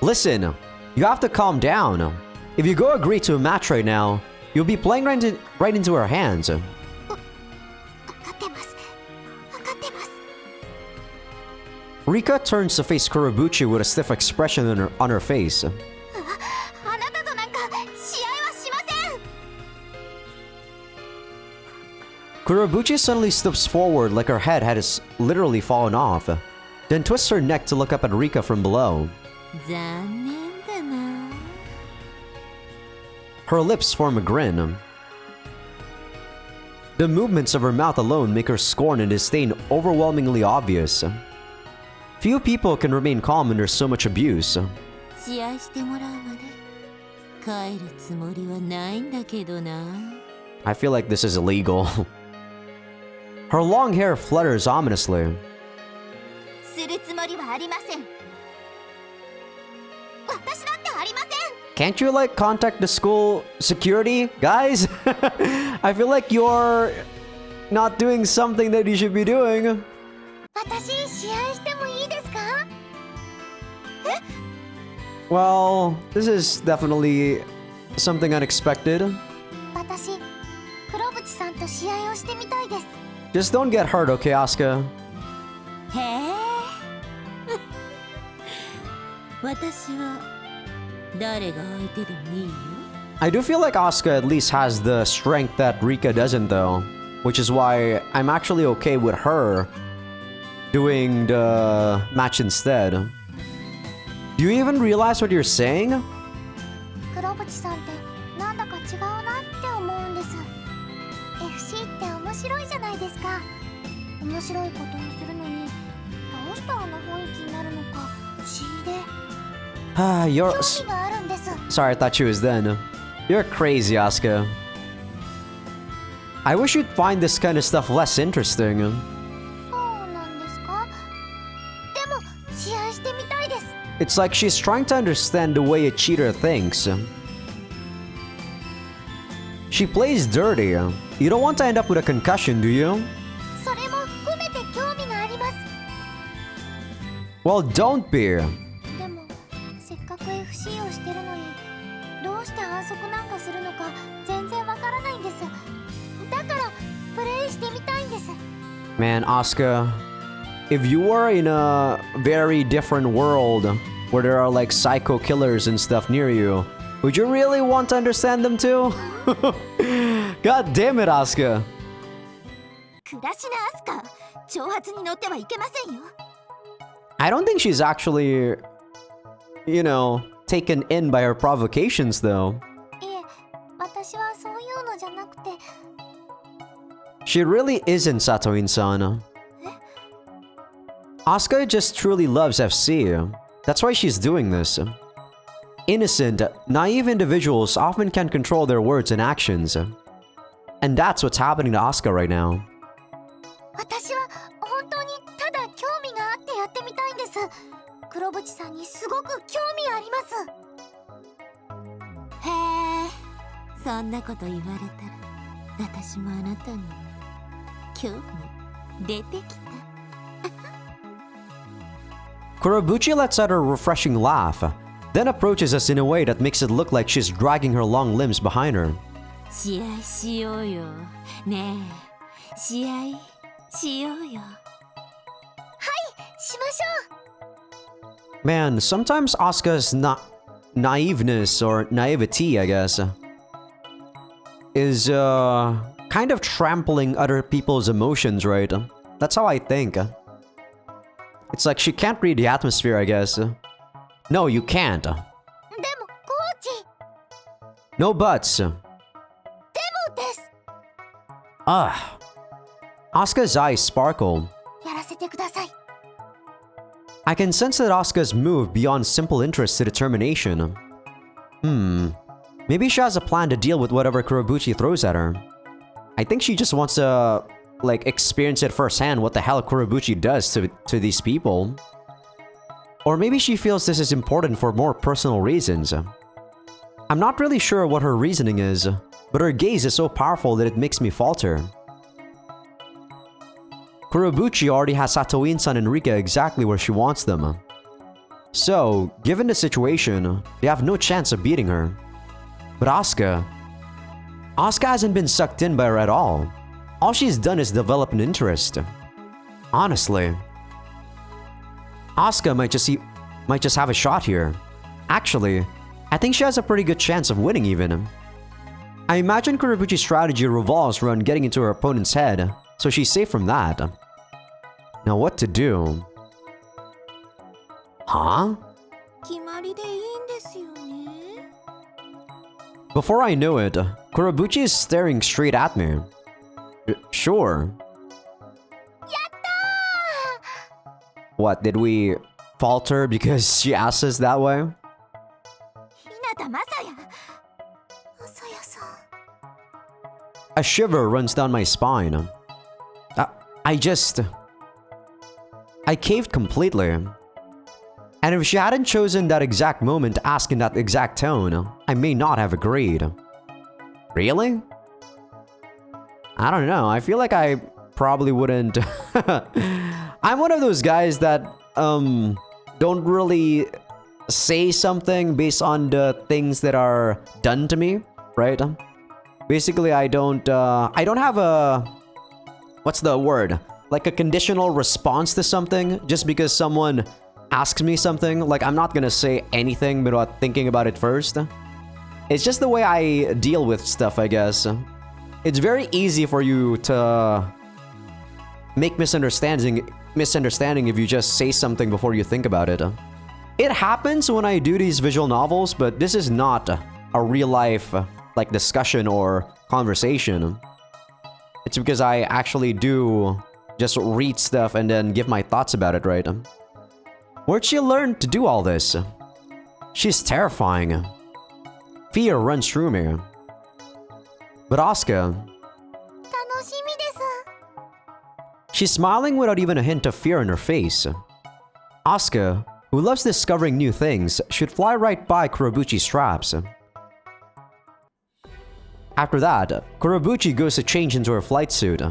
Listen, you have to calm down. If you go agree to a match right now, you'll be playing right into her hands. 分かってます。分かってます。 Rika turns to face Kurobuchi with a stiff expression on her face. あなたとなんか試合はしません。 Kurobuchi suddenly stoops forward like her head has literally fallen off, then twists her neck to look up at Rika from below. 残念だな。 Her lips form a grin. The movements of her mouth alone make her scorn and disdain overwhelmingly obvious. Few people can remain calm under so much abuse. 試合してもらうまで帰るつもりはないんだけどな。 I feel like this is illegal. Her long hair flutters ominously. するつもりはありません。私だってありません。 Can't you like contact the school security, guys? I feel like you're not doing something that you should be doing. 私試合してもいいですか？ Well, this is definitely something unexpected. 私黒渕さんと試合をしてみたいです。 Just don't get hurt, okay, Asuka? へえ。私は誰が相手でもいいよ。 I do feel like Asuka at least has the strength that Rika doesn't, though. which is why I'm actually okay with her doing the match instead. Do you even realize what you're saying? 黒渕さんってなんだか違うなって思うんです。 FC って面白いじゃないですか。面白いことをするのにどうしてあんな雰囲気になるのか不思議で You're... 興味があるんです。 Sorry, I thought she was then. You're crazy, Asuka. I wish you'd find this kind of stuff less interesting. そうなんですか。でも試合してみたいです。 It's like she's trying to understand the way a cheater thinks. She plays dirty. You don't want to end up with a concussion, do you? それも含めて興味があります。 Well, don't be. でもせっかく FC をしてるのにどうして反則なんかするのか全然わからないんです。だからプレイしてみたいんです。 Man, Asuka, if you were in a very different world where there are like psycho killers and stuff near you, would you really want to understand them too? God damn it, Asuka. クラシナアスカ、挑発に乗ってはいけませんよ。 I don't think she's actually, you know, taken in by her provocations though. いえ、私はそういうのじゃなくて。 She really isn't Satoin-san. Asuka just truly loves FC. That's why she's doing this. Innocent, naive individuals often can't control their words and actions. And that's what's happening to Asuka right now. 私は本当にただ興味があってやってみたいんです。黒渕さんにすごく興味あります。へえ、そんなこと言われたら私もあなたに興味出てきた。 Kurobuchi lets out a refreshing laugh, then approaches us in a way that makes it look like she's dragging her long limbs behind her. 試合しようよ。ねえ、試合しようよ。しましょう。 Man, sometimes Asuka's naiveness or naivety, I guess, is kind of trampling other people's emotions, right? That's how I think. It's like she can't read the atmosphere, I guess. No, you can't. でもコーチ。 No buts. でもです。 Ugh. Asuka's eyes sparkle. やらせてください。 I can sense that Asuka's moved beyond simple interest to determination. Maybe she has a plan to deal with whatever Kurobuchi throws at her. I think she just wants to, like, experience it firsthand what the hell Kurobuchi does to these people. Or maybe she feels this is important for more personal reasons. I'm not really sure what her reasoning is, but her gaze is so powerful that it makes me falter. Kurobuchi already has Satoin-san and Rika exactly where she wants them. So, given the situation, they have no chance of beating her. But Asuka hasn't been sucked in by her at all. All she's done is develop an interest. Honestly, Asuka might just have a shot here. Actually, I think she has a pretty good chance of winning even. I imagine Kurobuchi's strategy revolves around getting into her opponent's head, so she's safe from that. Now what to do? Huh? 決まりでいいんですよね。 Before I know it, Kurobuchi is staring straight at me. Sure. What, did we falter because she asked us that way? 日向雅也。まさやさん。 A shiver runs down my spine. I caved completely. And if she hadn't chosen that exact moment to ask in that exact tone, I may not have agreed. Really? I don't know. I feel like I probably wouldn't. I'm one of those guys that don't really say something based on the things that are done to me, right? Basically, I don't have a, what's the word? Like a conditional response to something just because someone asks me something. Like, I'm not gonna say anything without thinking about it first. It's just the way I deal with stuff, I guess. it's very easy for you to make misunderstanding if you just say something before you think about it. It happens when I do these visual novels, but this is not a real life like discussion or conversation. It's because I actually do just read stuff and then give my thoughts about it, right? Where'd she learn to do all this? She's terrifying. Fear runs through me. But Asuka, 楽しみです。 she's smiling without even a hint of fear in her face. Asuka, who loves discovering new things, should fly right by Kurobuchi's traps. After that, Kurobuchi goes to change into her flight suit.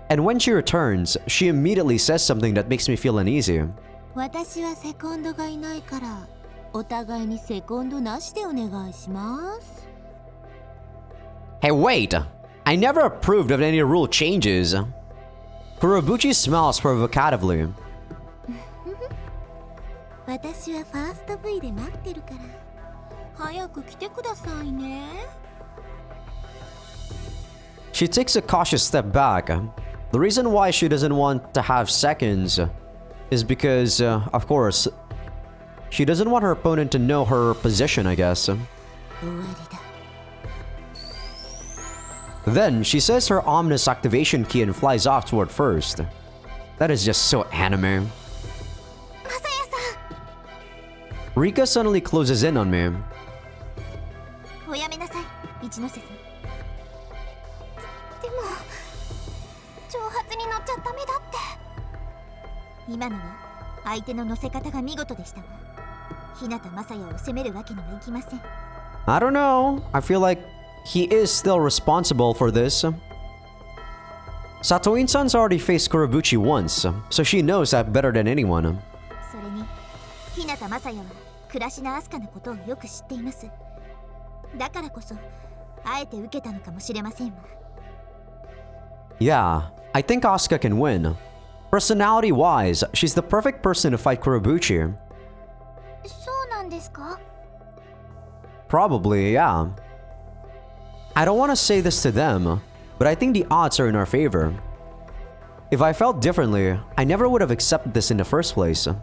And when she returns, she immediately says something that makes me feel uneasy. 私はセコンドがいないから、お互いにセコンドなしでお願いします。 Hey, wait! I never approved of any rule changes. Kurobuchi smiles provocatively. 私はファースト V で待ってるから、早く来てくださいね。 She takes a cautious step back. The reason why she doesn't want to have seconds is because, of course, she doesn't want her opponent to know her position, I guess. 終わりだ。 Then she says her ominous activation key and flies off toward first. That is just so anime. マサヤさん。 Rika suddenly closes in on me. おやめなさい、一ノ瀬さん。でも挑発に乗っちゃダメだって。今のは相手の乗せ方が見事でしたわ。日向雅也を責めるわけにはいきません。 I don't know. I feel like he is still responsible for this. Satoin-san's already faced Kurobuchi once, so she knows that better than anyone. それに、日向雅也は倉科明日香のことをよく知っています。だからこそ、あえて受けたのかもしれませんわ。 Yeah, I think Asuka can win. Personality-wise, she's the perfect person to fight Kurobuchi. そうなんですか？ Probably, yeah. I don't want to say this to them, but I think the odds are in our favor. If I felt differently, I never would have accepted this in the first place. わ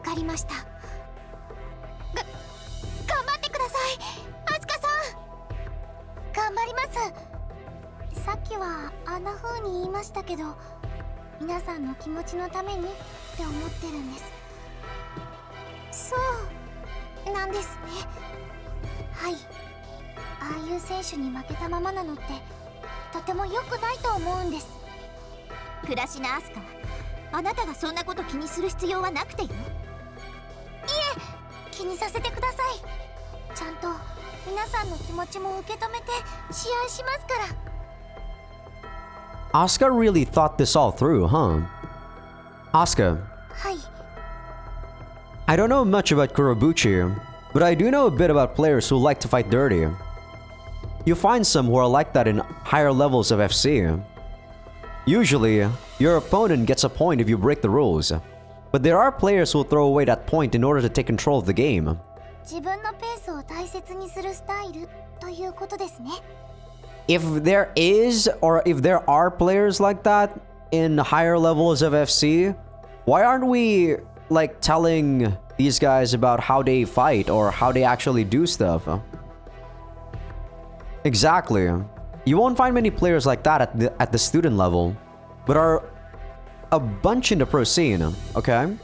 かりました。頑張ってください、アスカさん。頑張ります。さっきはあんな風に言いましたけど、皆さんの気持ちのためにって思ってるんです。そうなんですね。はい。ああいう選手に負けたままなのってとても良くないと思うんです。倉科明日香、あなたがそんなこと気にする必要はなくてよ。いえ、気にさせてください。ちゃんと皆さんの気持ちも受け止めて試合しますから。 Asuka really thought this all through, huh? Asuka, はい。 I don't know much about Kurobuchi, but I do know a bit about players who like to fight dirty. You find some who are like that in higher levels of FC. Usually, your opponent gets a point if you break the rules, but there are players who will throw away that point in order to take control of the game. 自分のペースを大切にするスタイルということですね。 If there is, or if there are players like that in higher levels of FC, why aren't we, like, telling these guys about how they fight or how they actually do stuff? Exactly. You won't find many players like that at the student level, but are a bunch in the pro scene, okay?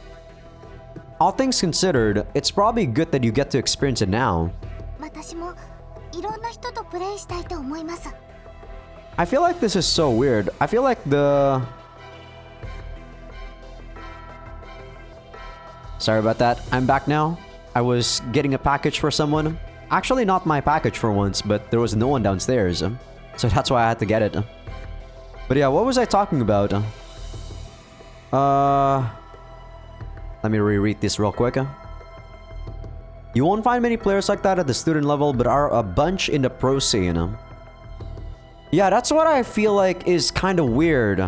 All things considered, it's probably good that you get to experience it now. 私もいろんな人とプレイしたいと思います。 I feel like this is so weird. I feel like the... Sorry about that. I'm back now. I was getting a package for someone. Actually, not my package for once, but there was no one downstairs. So that's why I had to get it. But yeah, what was I talking about? Let me reread this real quick. You won't find many players like that at the student level, but are a bunch in the pro scene. Yeah, that's what I feel like is kind of weird.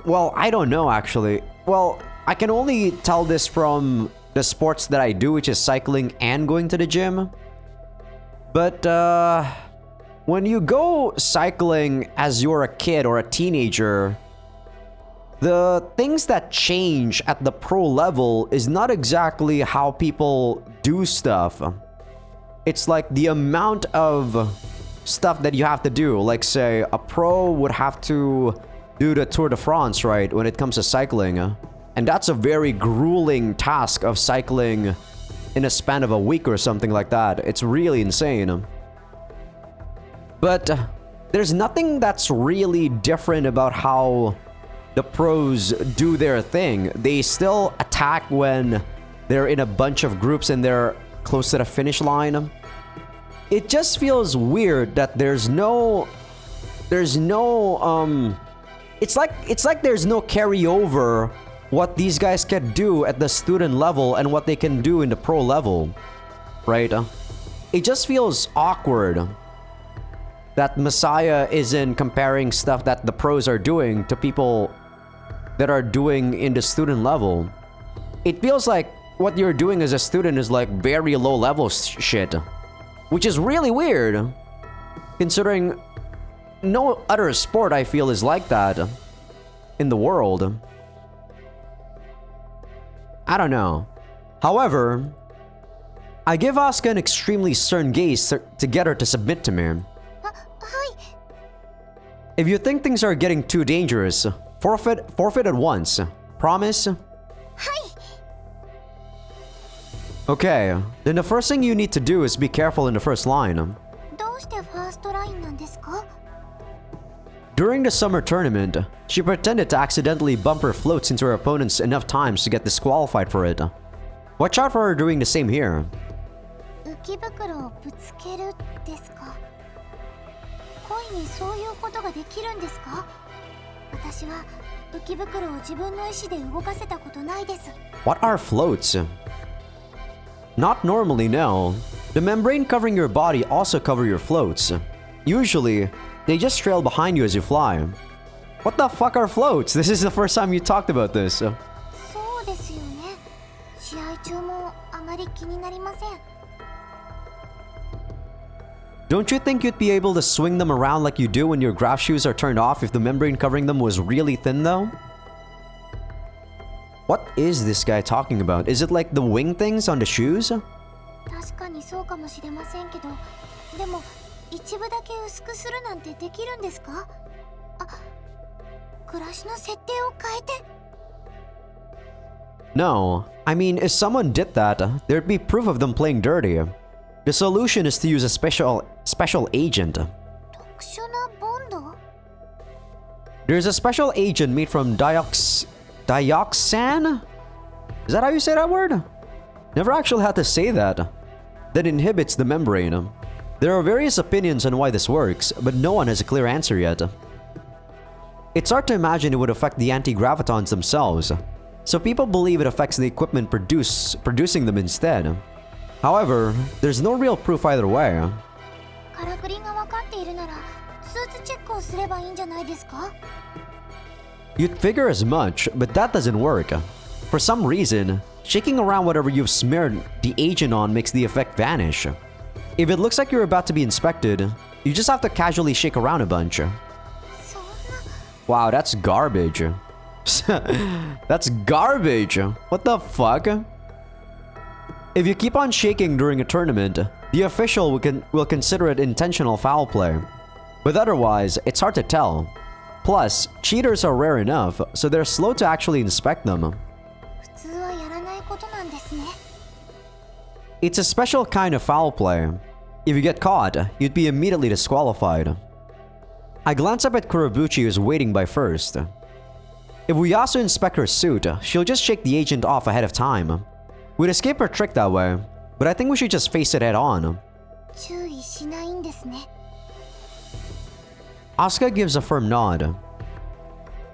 Well, I don't know actually. Well, I can only tell this from the sports that I do, which is cycling and going to the gym. But when you go cycling as you're a kid or a teenager, the things that change at the pro level is not exactly how people do stuff. It's like the amount of stuff that you have to do. Like say a pro would have to do the Tour de France, right, when it comes to cycling. And that's a very grueling task of cycling in a span of a week or something like that. It's really insane. But there's nothing that's really different about how the pros do their thing. They still attack when they're in a bunch of groups and they're close to the finish line. It just feels weird that there's no it's like there's no carryover what these guys can do at the student level and what they can do in the pro level, right? It just feels awkward that Messiah isn't comparing stuff that the pros are doing to people that are doing in the student level. It feels like what you're doing as a student is like very low level shit, which is really weird considering no other sport I feel is like that in the world. I don't know. However, I give Asuka an extremely stern gaze to get her to submit to me. If you think things are getting too dangerous, forfeit at once. Promise? Okay, then the first thing you need to do is be careful in the first line. During the summer tournament, she pretended to accidentally bump her floats into her opponents enough times to get disqualified for it. Watch out for her doing the same here. What are floats? Not normally, no. The membrane covering your body also cover your floats. Usually, they just trail behind you as you fly. What the fuck are floats? This is the first time you talked about this. Don't you think you'd be able to swing them around like you do when your graph shoes are turned off if the membrane covering them was really thin though? What is this guy talking about? Is it like the wing things on the shoes? No, I mean if someone did that, there'd be proof of them playing dirty. The solution is to use a special agent. There's a special agent made from dioxan? Is that how you say that word? Never actually had to say that. That inhibits the membrane. There are various opinions on why this works, but no one has a clear answer yet. It's hard to imagine it would affect the anti-gravitons themselves, so people believe it affects the equipment producing them instead. However, there's no real proof either way. You'd figure as much, but that doesn't work. For some reason, shaking around whatever you've smeared the agent on makes the effect vanish. If it looks like you're about to be inspected, you just have to casually shake around a bunch. Wow, that's garbage. That's garbage. What the fuck? If you keep on shaking during a tournament, the official will consider it intentional foul play. But otherwise, it's hard to tell. Plus, cheaters are rare enough, so they're slow to actually inspect them. It's a special kind of foul play. If you get caught, you'd be immediately disqualified. I glance up at Kurobuchi who's waiting by first. If we also inspect her suit, she'll just shake the agent off ahead of time. We'd escape her trick that way, but I think we should just face it head on. Asuka gives a firm nod.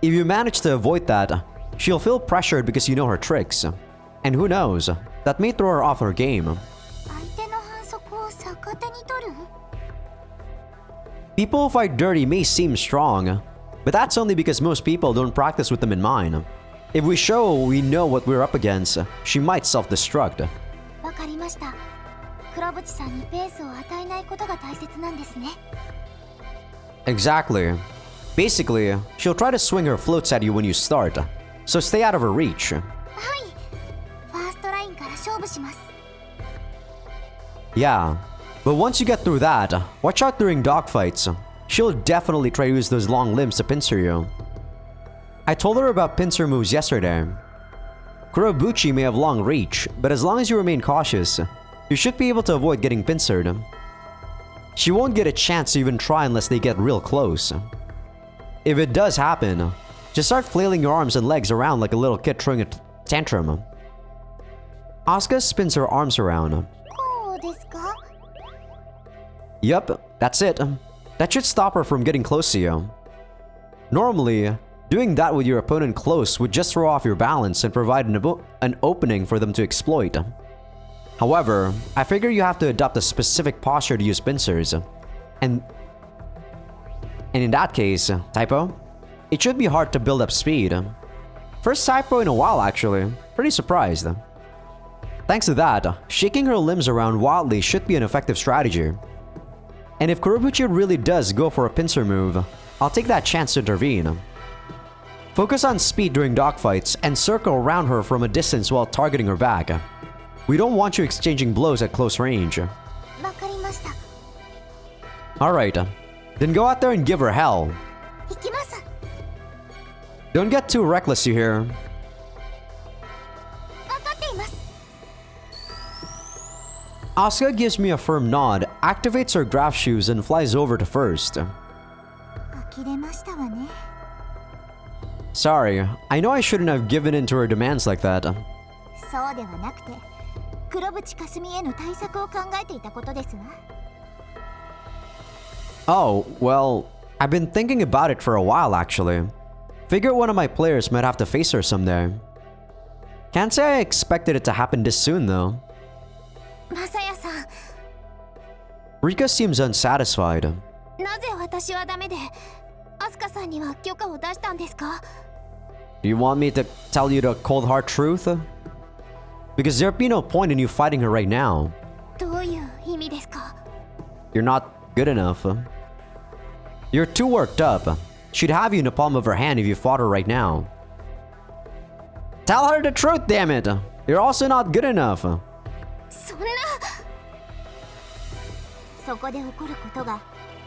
If you manage to avoid that, she'll feel pressured because you know her tricks. And who knows, that may throw her off her game. People who fight dirty may seem strong, but that's only because most people don't practice with them in mind. If we show we know what we're up against, she might self-destruct. 黒渕さんにペースを与えないことが大切なんですね。 Exactly. Basically, she'll try to swing her floats at you when you start, so stay out of her reach. はい、ファーストラインから勝負します。 Yeah, but once you get through that, watch out during dogfights. She'll definitely try to use those long limbs to pincer you. I told her about pincer moves yesterday. Kurobuchi may have long reach, but as long as you remain cautious, you should be able to avoid getting pincered. She won't get a chance to even try unless they get real close. If it does happen, just start flailing your arms and legs around like a little kid throwing a tantrum. Asuka spins her arms around. こうですか？ Yup, that's it. That should stop her from getting close to you. Normally, doing that with your opponent close would just throw off your balance and provide an opening for them to exploit. However, I figure you have to adopt a specific posture to use pincers. And in that case, typo, it should be hard to build up speed. First typo in a while actually, pretty surprised. Thanks to that, shaking her limbs around wildly should be an effective strategy. And if Kurobuchi really does go for a pincer move, I'll take that chance to intervene. Focus on speed during dogfights and circle around her from a distance while targeting her back. We don't want you exchanging blows at close range. わかりました。 Alright, then go out there and give her hell. 行きます。 Don't get too reckless, you hear? わかっています。 Asuka gives me a firm nod, activates her graph shoes, and flies over to first. 呆れましたわね。 Sorry, I know I shouldn't have given in to her demands like that. そうではなくて、黒渕かすみへの対策を考えていたことですわ。 Oh, well, I've been thinking about it for a while actually. Figure one of my players might have to face her someday. Can't say I expected it to happen this soon though. マサヤさん、 Rika seems unsatisfied. なぜ私はダメで、アスカさんには許可を出したんですか？ You want me to tell you the cold hard truth? Because there'd be no point in you fighting her right now. どういう意味ですか？ You're not good enough. You're too worked up. She'd have you in the palm of her hand if you fought her right now. Tell her the truth, damn it! You're also not good enough. そんな。そこで起こることが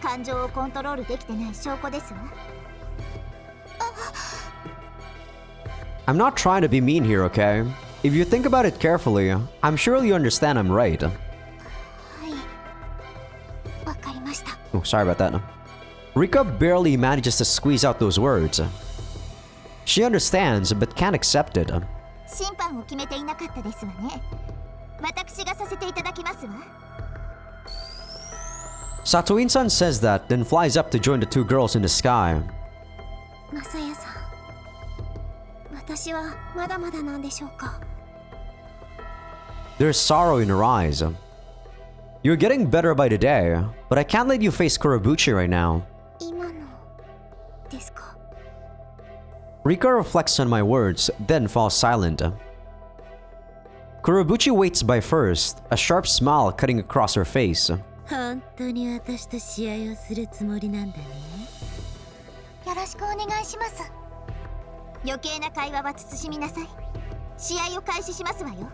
感情をコントロールできてない証拠ですわ。 I'm not trying to be mean here, okay? If you think about it carefully, I'm sure you understand I'm right. はい、わかりました。 Oh, sorry about that. Rika barely manages to squeeze out those words. She understands, but can't accept it. 審判を決めていなかったですわね。私がさせていただきますわ。 Satoin-san says that, then flies up to join the two girls in the sky. マサヤさん、私はまだまだなんでしょうか？ There's sorrow in her eyes. You're getting better by the day, but I can't let you face Kurobuchi right now. 今のですか？ Rika reflects on my words, then falls silent. Kurobuchi waits by first, a sharp smile cutting across her face. 本当に私と試合をするつもりなんだね。よろしくお願いします。余計な会話は慎みなさい。試合を開始しますわよ。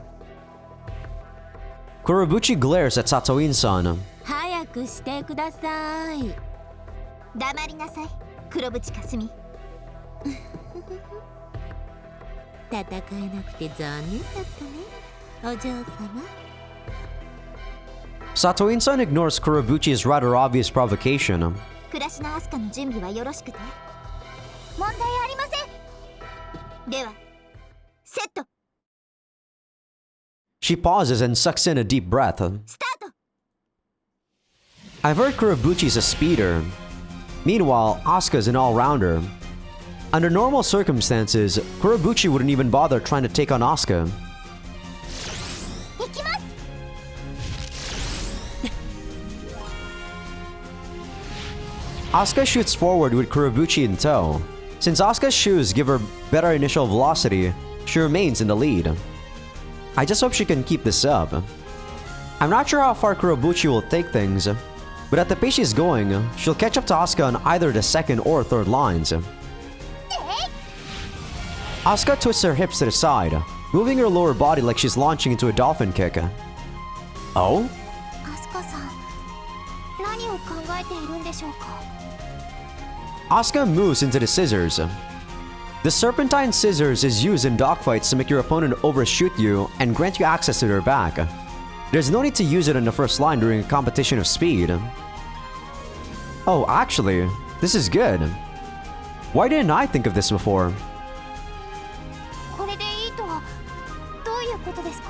Kurobuchi glares at Satoin-san. 早くしてください。黙りなさい、黒渕かすみ。戦えなくて残念だったね、お嬢様。 Satoin-san ignores Kurobuchi's rather obvious provocation. 暮らしのアスカの準備はよろしくて。問題ありません。では、セット、 She pauses and sucks in a deep breath. スタート。 I've heard Kurobuchi's a speeder. Meanwhile, Asuka's an all-rounder. Under normal circumstances, Kurobuchi wouldn't even bother trying to take on Asuka. 行きます。 Asuka shoots forward with Kurobuchi in tow. Since Asuka's shoes give her better initial velocity, she remains in the lead. I just hope she can keep this up. I'm not sure how far Kurobuchi will take things, but at the pace she's going, she'll catch up to Asuka on either the second or third lines. Asuka twists her hips to the side, moving her lower body like she's launching into a dolphin kick. Oh? アスカさん、何を考えているんでしょうか。 Asuka moves into the scissors. The serpentine scissors is used in dogfights to make your opponent overshoot you and grant you access to their back. There's no need to use it in the first line during a competition of speed. Oh, actually, this is good. Why didn't I think of this before? これでいいとはどういうことですか。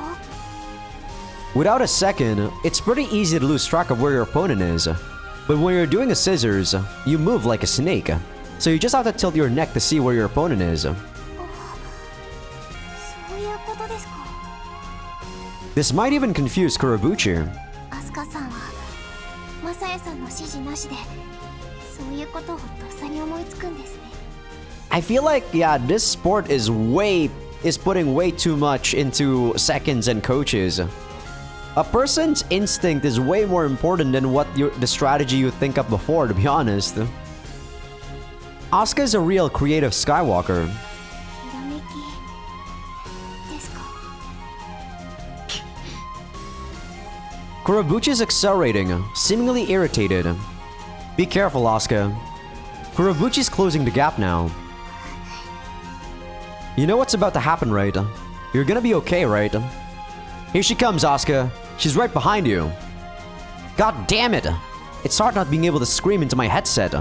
Without a second, it's pretty easy to lose track of where your opponent is. But when you're doing a scissors, you move like a snake. So you just have to tilt your neck to see where your opponent is. そういうことですか。 This might even confuse Kurobuchi. アスカさんはマサヤさんの指示なしでそういうことをとっさに思いつくんですね。 I feel like, yeah, this sport is putting way too much into seconds and coaches. A person's instinct is way more important than the strategy you think up before, to be honest. Asuka is a real creative Skywalker. ひらめきですか。 Kurobuchi is accelerating, seemingly irritated. Be careful, Asuka. Kurobuchi's closing the gap now. You know what's about to happen, right? You're gonna be okay, right? Here she comes, Asuka. She's right behind you. God damn it! It's hard not being able to scream into my headset.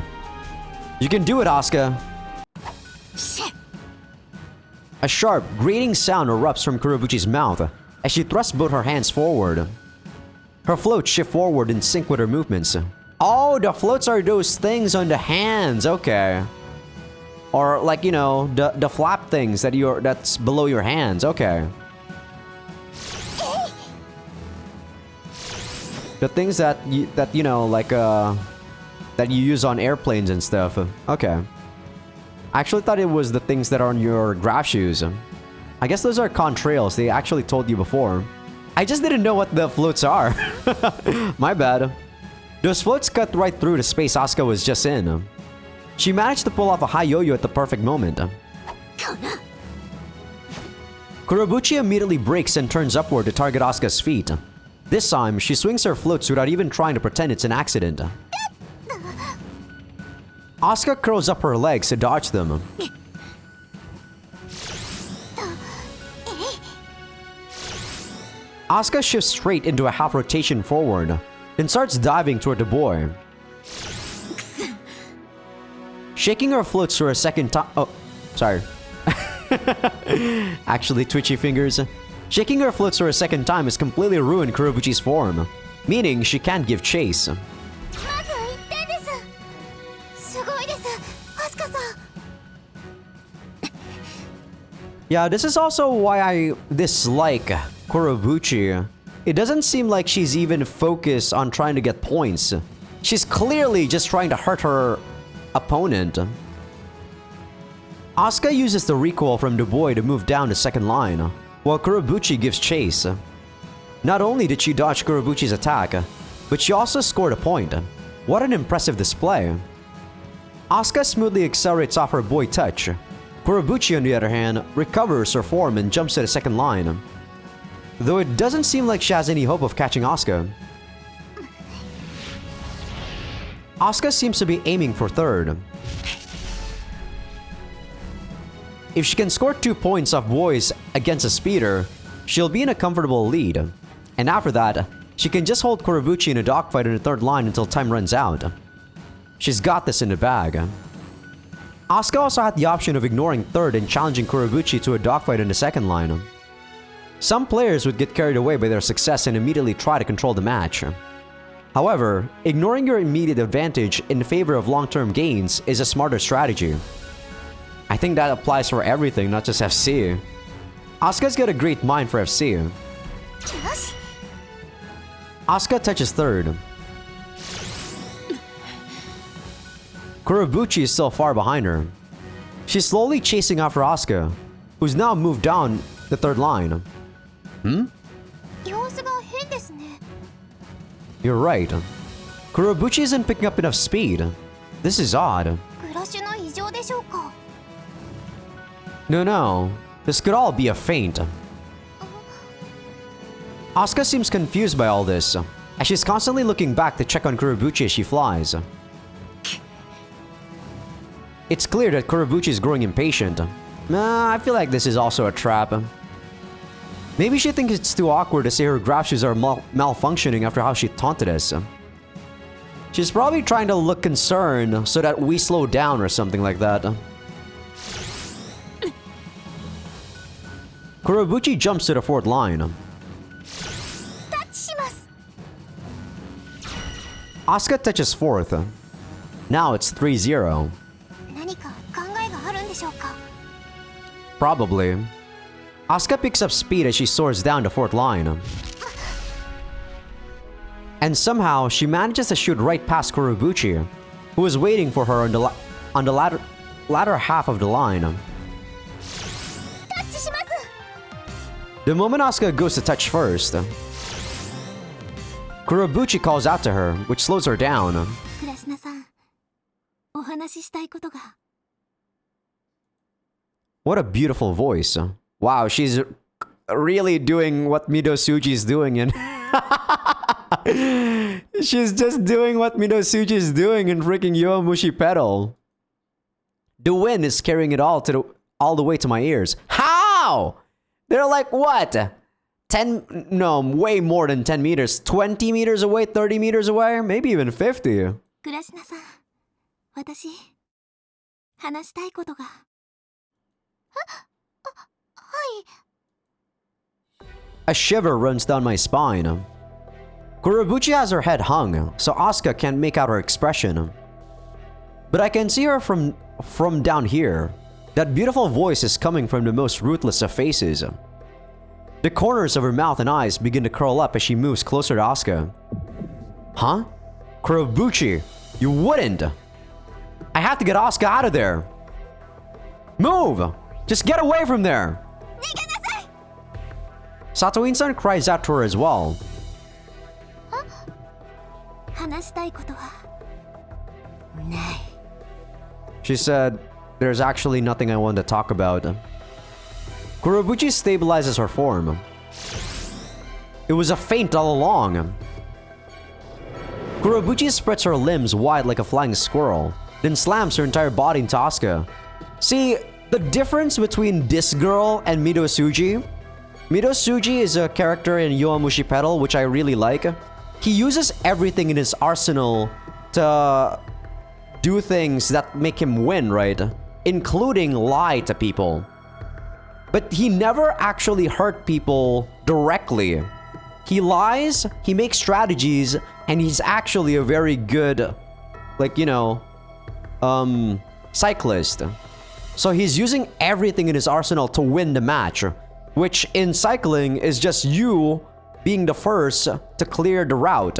You can do it, Asuka. A sharp, grating sound erupts from Kurobuchi's mouth as she thrusts both her hands forward. Her floats shift forward in sync with her movements. Oh, the floats are those things on the hands, okay. Or like, you know, the flap things that's below your hands, okay. The things that you know, like that you use on airplanes and stuff. Okay. I actually thought it was the things that are on your graph shoes. I guess those are contrails. They actually told you before. I just didn't know what the floats are. My bad. Those floats cut right through the space Asuka was just in. She managed to pull off a high yo-yo at the perfect moment. Kurobuchi immediately brakes and turns upward to target Asuka's feet. This time, she swings her floats without even trying to pretend it's an accident. Asuka curls up her legs to dodge them. Asuka shifts straight into a half rotation forward and starts diving toward the boy. Shaking her floats for a second time. Oh, sorry. Actually, twitchy fingers. Shaking her floats for a second time has completely ruined Kurobuchi's form, meaning she can't give chase. まず1点です。すごいです、アスカさん。 Yeah, this is also why I dislike Kurobuchi. It doesn't seem like she's even focused on trying to get points. She's clearly just trying to hurt her opponent. Asuka uses the recoil from the boy to move down the second line, while Kurobuchi gives chase. Not only did she dodge Kurobuchi's attack, but she also scored a point. What an impressive display. Asuka smoothly accelerates off her boy touch. Kurobuchi, on the other hand, recovers her form and jumps to the second line. Though it doesn't seem like she has any hope of catching Asuka. Asuka seems to be aiming for third. If she can score 2 points off boys against a speeder, she'll be in a comfortable lead. And after that, she can just hold Kurobuchi in a dogfight in the third line until time runs out. She's got this in the bag. Asuka also had the option of ignoring third and challenging Kurobuchi to a dogfight in the second line. Some players would get carried away by their success and immediately try to control the match. However, ignoring your immediate advantage in favor of long-term gains is a smarter strategy. I think that applies for everything, not just FC. Asuka's got a great mind for FC. Asuka touches third. Kurobuchi is still far behind her. She's slowly chasing after Asuka, who's now moved down the third line. 様子が変ですね。You're right. Kurobuchi isn't picking up enough speed. This is odd. グラッシュの異常でしょうか。 No. This could all be a feint. Asuka seems confused by all this, as she's constantly looking back to check on Kurobuchi as she flies. It's clear that Kurobuchi is growing impatient. I feel like this is also a trap. Maybe she thinks it's too awkward to say her graph shoes are malfunctioning after how she taunted us. She's probably trying to look concerned so that we slow down or something like that. Kurobuchi jumps to the fourth line. タッチします。 Asuka touches fourth. Now it's 3-0. 何か考えがあるんでしょうか。 Probably. Asuka picks up speed as she soars down the fourth line. And somehow, she manages to shoot right past Kurobuchi, who is waiting for her on the latter half of the line. タッチします。 The moment Asuka goes to touch first, Kurobuchi calls out to her, which slows her down. クラシナさん、お話ししたいことが。 What a beautiful voice. Wow, she's really doing what Midotsuji is doing and she's just doing what Midotsuji is doing in freaking Yowamushi pedal. The wind is carrying it all the way to my ears. How? They're like what? 10 no, way more than 10 meters. 20 meters away, 30 meters away, maybe even 50. クラシナさん、私話したいことが。はい。 A shiver runs down my spine. Kurobuchi has her head hung, so Asuka can't make out her expression. But I can see her from down here. That beautiful voice is coming from the most ruthless of faces. The corners of her mouth and eyes begin to curl up as she moves closer to Asuka. Huh? Kurobuchi, you wouldn't! I have to get Asuka out of there! Move! Just get away from there! Satoin-san cries out to her as well. 話したいことはない。 She said, there's actually nothing I want to talk about. Kurobuchi stabilizes her form. It was a feint all along. Kurobuchi spreads her limbs wide like a flying squirrel, then slams her entire body into Asuka. See, the difference between this girl and Midotsuji? Midotsuji is a character in Yowamushi Pedal, which I really like. He uses everything in his arsenal to do things that make him win, right? Including lie to people. But he never actually hurt people directly. He lies, he makes strategies, and he's actually a very good, like, you know, cyclist. So he's using everything in his arsenal to win the match, which in cycling is just you being the first to clear the route.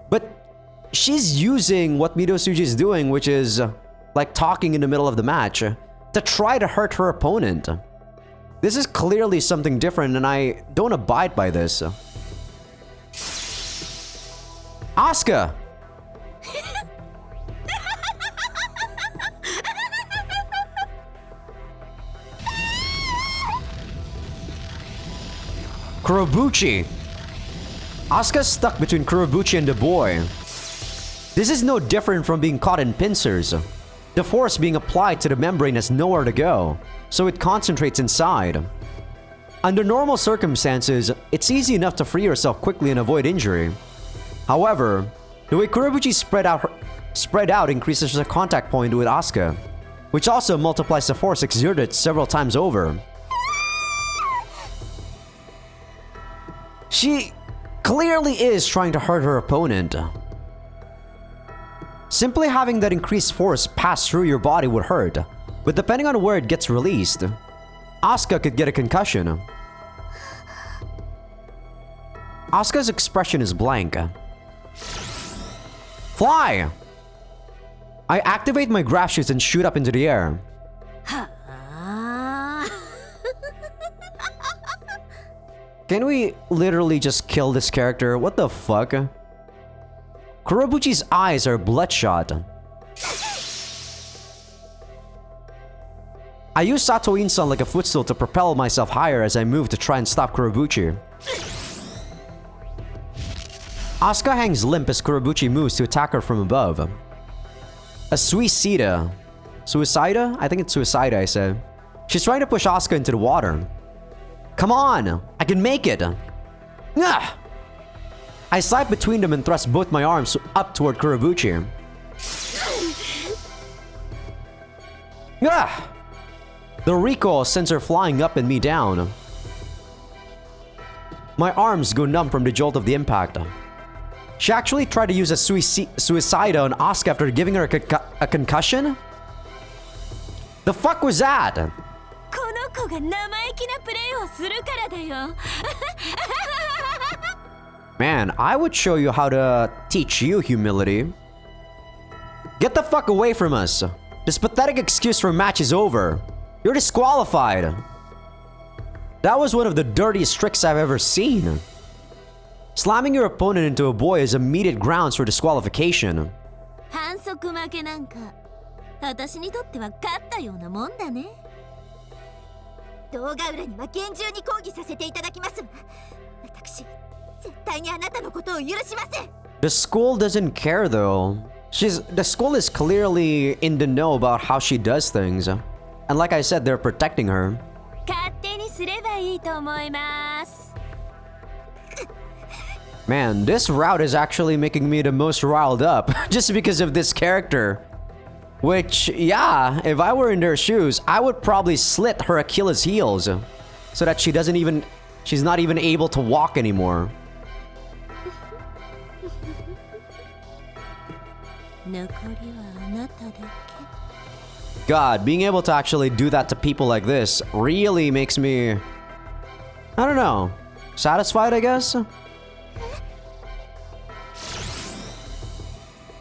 But she's using what Midotsuji is doing, which is like talking in the middle of the match, to try to hurt her opponent. This is clearly something different, and I don't abide by this. Asuka! Kurobuchi! Asuka's stuck between Kurobuchi and the boy. This is no different from being caught in pincers. The force being applied to the membrane has nowhere to go, so it concentrates inside. Under normal circumstances, it's easy enough to free yourself quickly and avoid injury. However, the way Kurobuchi spread out increases the contact point with Asuka, which also multiplies the force exerted several times over. She clearly is trying to hurt her opponent. Simply having that increased force pass through your body would hurt, but depending on where it gets released, Asuka could get a concussion. Asuka's expression is blank. Fly! I activate my graph shoes and shoot up into the air. Can we literally just kill this character? What the fuck? Kurobuchi's eyes are bloodshot. I use Sato-in-san like a footstool to propel myself higher as I move to try and stop Kurobuchi. Asuka hangs limp as Kurobuchi moves to attack her from above. A suicida. Suicida? I think it's suicida, I said. She's trying to push Asuka into the water. Come on! I can make it! Ugh! I slide between them and thrust both my arms up toward Kurobuchi. Ugh! The recoil sends her flying up and me down. My arms go numb from the jolt of the impact. She actually tried to use a suicida on Asuka after giving her a concussion? The fuck was that? Man, I would show you how to teach you humility. Get the fuck away from us. This pathetic excuse for a match is over. You're disqualified. That was one of the dirtiest tricks I've ever seen. Slamming your opponent into a boy is immediate grounds for disqualification. 反則負けなんか私にとっては勝ったようなもんだね。動画裏には厳重に抗議させていただきますわ。私、絶対にあなたのことを許しません。The school doesn't care though. The school is clearly in the know about how she does things. And like I said, they're protecting her. 勝手にすればいいと思います。Man, this route is actually making me the most riled up just because of this character. Which, yeah, if I were in their shoes, I would probably slit her Achilles heels so that she's not even able to walk anymore. God, being able to actually do that to people like this really makes me, I don't know, satisfied, I guess?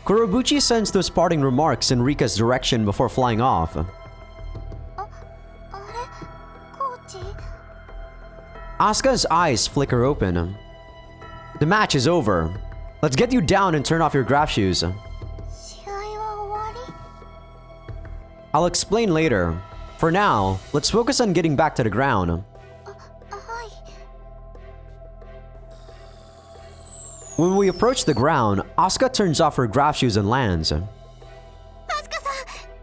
Kurobuchi sends those parting remarks in Rika's direction before flying off. Asuka's eyes flicker open. The match is over. Let's get you down and turn off your graph shoes. I'll explain later. For now, let's focus on getting back to the ground. When we approach the ground, Asuka turns off her graph shoes and lands. Asuka-san,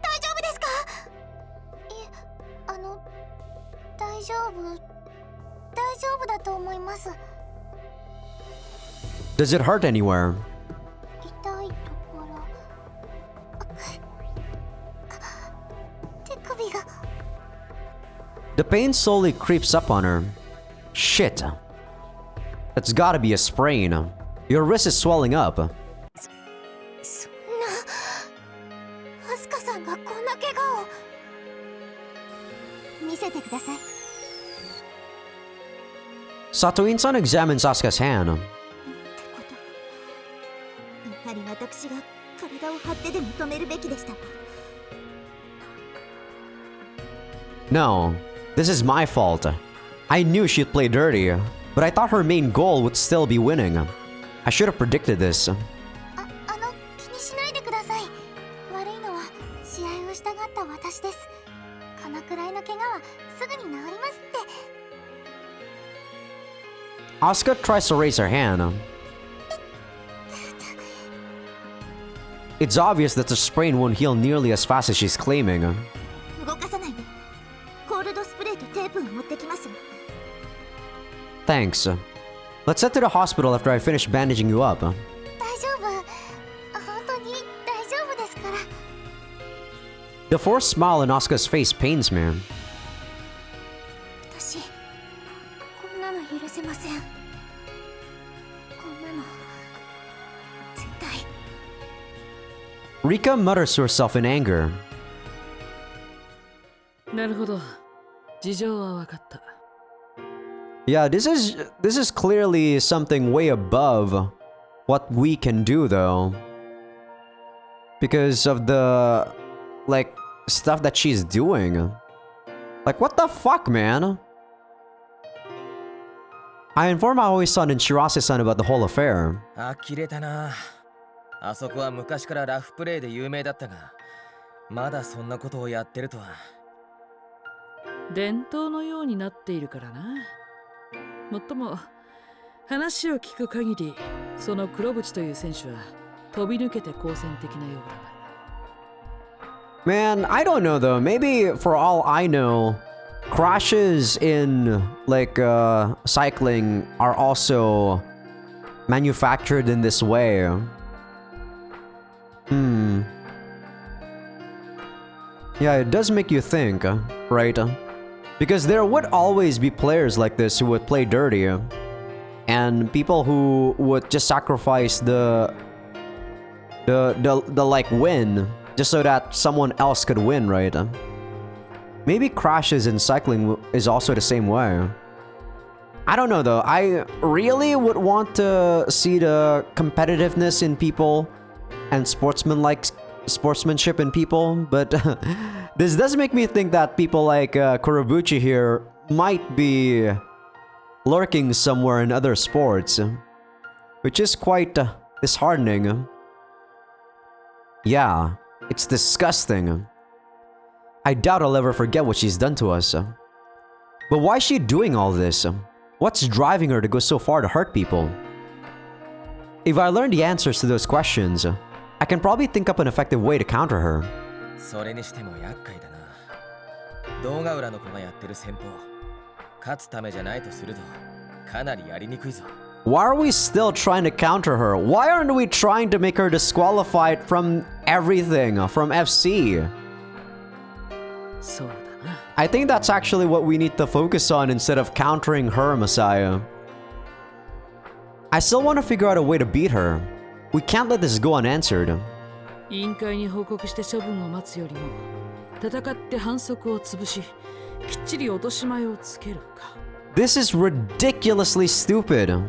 大丈夫ですか? 大丈夫だと思います。 Does it hurt anywhere? 痛いところ。手首が。 The pain slowly creeps up on her. Shit. That's gotta be a sprain. Your wrist is swelling up. そんな。Asuka-san がこんな怪我を。見せてください。 Sato-in-san examines Asuka's hand. やはり私が体を張ってでも止めるべきでしたわ。 No, this is my fault. I knew she'd play dirty, but I thought her main goal would still be winning. I should have predicted this. 気にしないでください。悪いのは試合をしたがった私です。このくらいの怪我はすぐに治りますって。 Asuka tries to raise her hand. It's obvious that the sprain won't heal nearly as fast as she's claiming. 動かさないで。コールドスプレーとテープを持ってきますわ。 Thanks. Let's head to the hospital after I finish bandaging you up. 大丈夫。本当に大丈夫ですから。 The forced smile on Asuka's face pains me. 私、こんなの許せません。こんなの、絶対。 Rika mutters to herself in anger. なるほど。事情は分かった。 Yeah, this is clearly something way above what we can do though. Because of the like stuff that she's doing. Like what the fuck, man? I inform Aoi-san and Shirase-san about the whole affair. 呆れたな。あそこは昔からラフプレイで有名だったが、まだそんなことをやってるとは。伝統のようになっているからな。もっとも話を聞く限り、その黒渕という選手は飛び抜けて好戦的なようだが。Man, I don't know though. Maybe for all I know, crashes in like cycling are also manufactured in this way. Yeah, it does make you think, right? Because there would always be players like this who would play dirty, and people who would just sacrifice the like win just so that someone else could win, right? Maybe crashes in cycling is also the same way. I don't know though. I really would want to see the competitiveness in people and sportsmanship in people, but this does make me think that people like Kurobuchi here might be lurking somewhere in other sports, which is quite disheartening. Yeah, it's disgusting. I doubt I'll ever forget what she's done to us. But why is she doing all this? What's driving her to go so far to hurt people? If I learn the answers to those questions, I can probably think up an effective way to counter her. それにしても厄介だな。動画裏の子がやってる戦法、勝つためじゃないとするとかなりやりにくいぞ。Why are we still trying to counter her? Why aren't we trying to make her disqualified from everything, from FC? そうだな。I think that's actually what we need to focus on instead of countering her, Messiah. I still want to figure out a way to beat her. We can't let this go unanswered. 委員会に報告して処分を待つよりも、戦って反則を潰し、きっちり落とし前をつけるか。This is ridiculously stupid.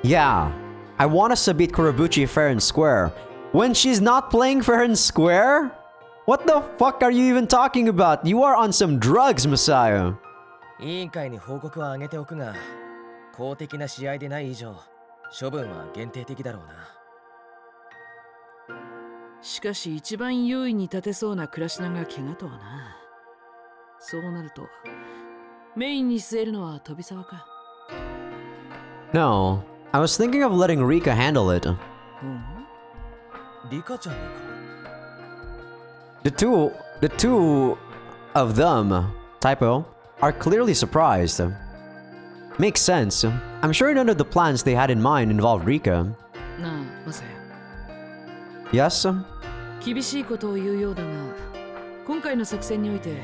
Yeah, I want us to beat Kurobuchi fair and square. When she's not playing fair and square? What the fuck are you even talking about? You are on some drugs, Messiah. 委員会に報告は上げておくが、公的な試合でない以上、処分は限定的だろうな。しかし一番優位に立てそうなクラシナが怪我とはな。そうなると、メインに据えるのは飛び沢か。No, I was thinking of letting Rika handle it. リカちゃんにか。The two of them, typo, are clearly surprised. Makes sense. I'm sure none of the plans they had in mind involved Rika. なあ、マサYes? ヤ。厳しいことを言うようだが、今回の作戦において、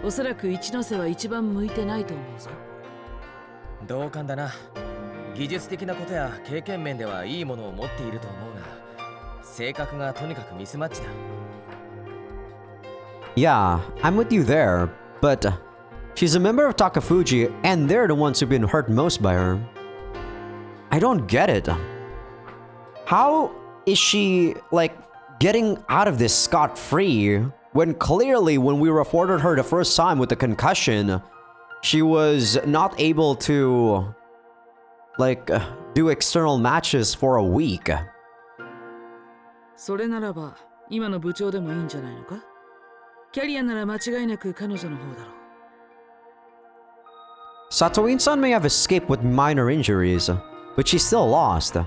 おそらく一ノ瀬は一番向いてないと思うぞ。同感だな。技術的なことや経験面ではいいものを持っていると思うが、性格がとにかくミスマッチだ。Yeah, I'm with you there, but she's a member of Takafuji and they're the ones who've been hurt most by her. I don't get it. How is she, like, getting out of this scot-free when clearly when we reported her the first time with the concussion, she was not able to, like, do external matches for a week? それならば、今の部長でもいいんじゃないのか？キャリアなら間違いなく彼女の方だろう。Satoin-san may have escaped with minor injuries, but she's still lost.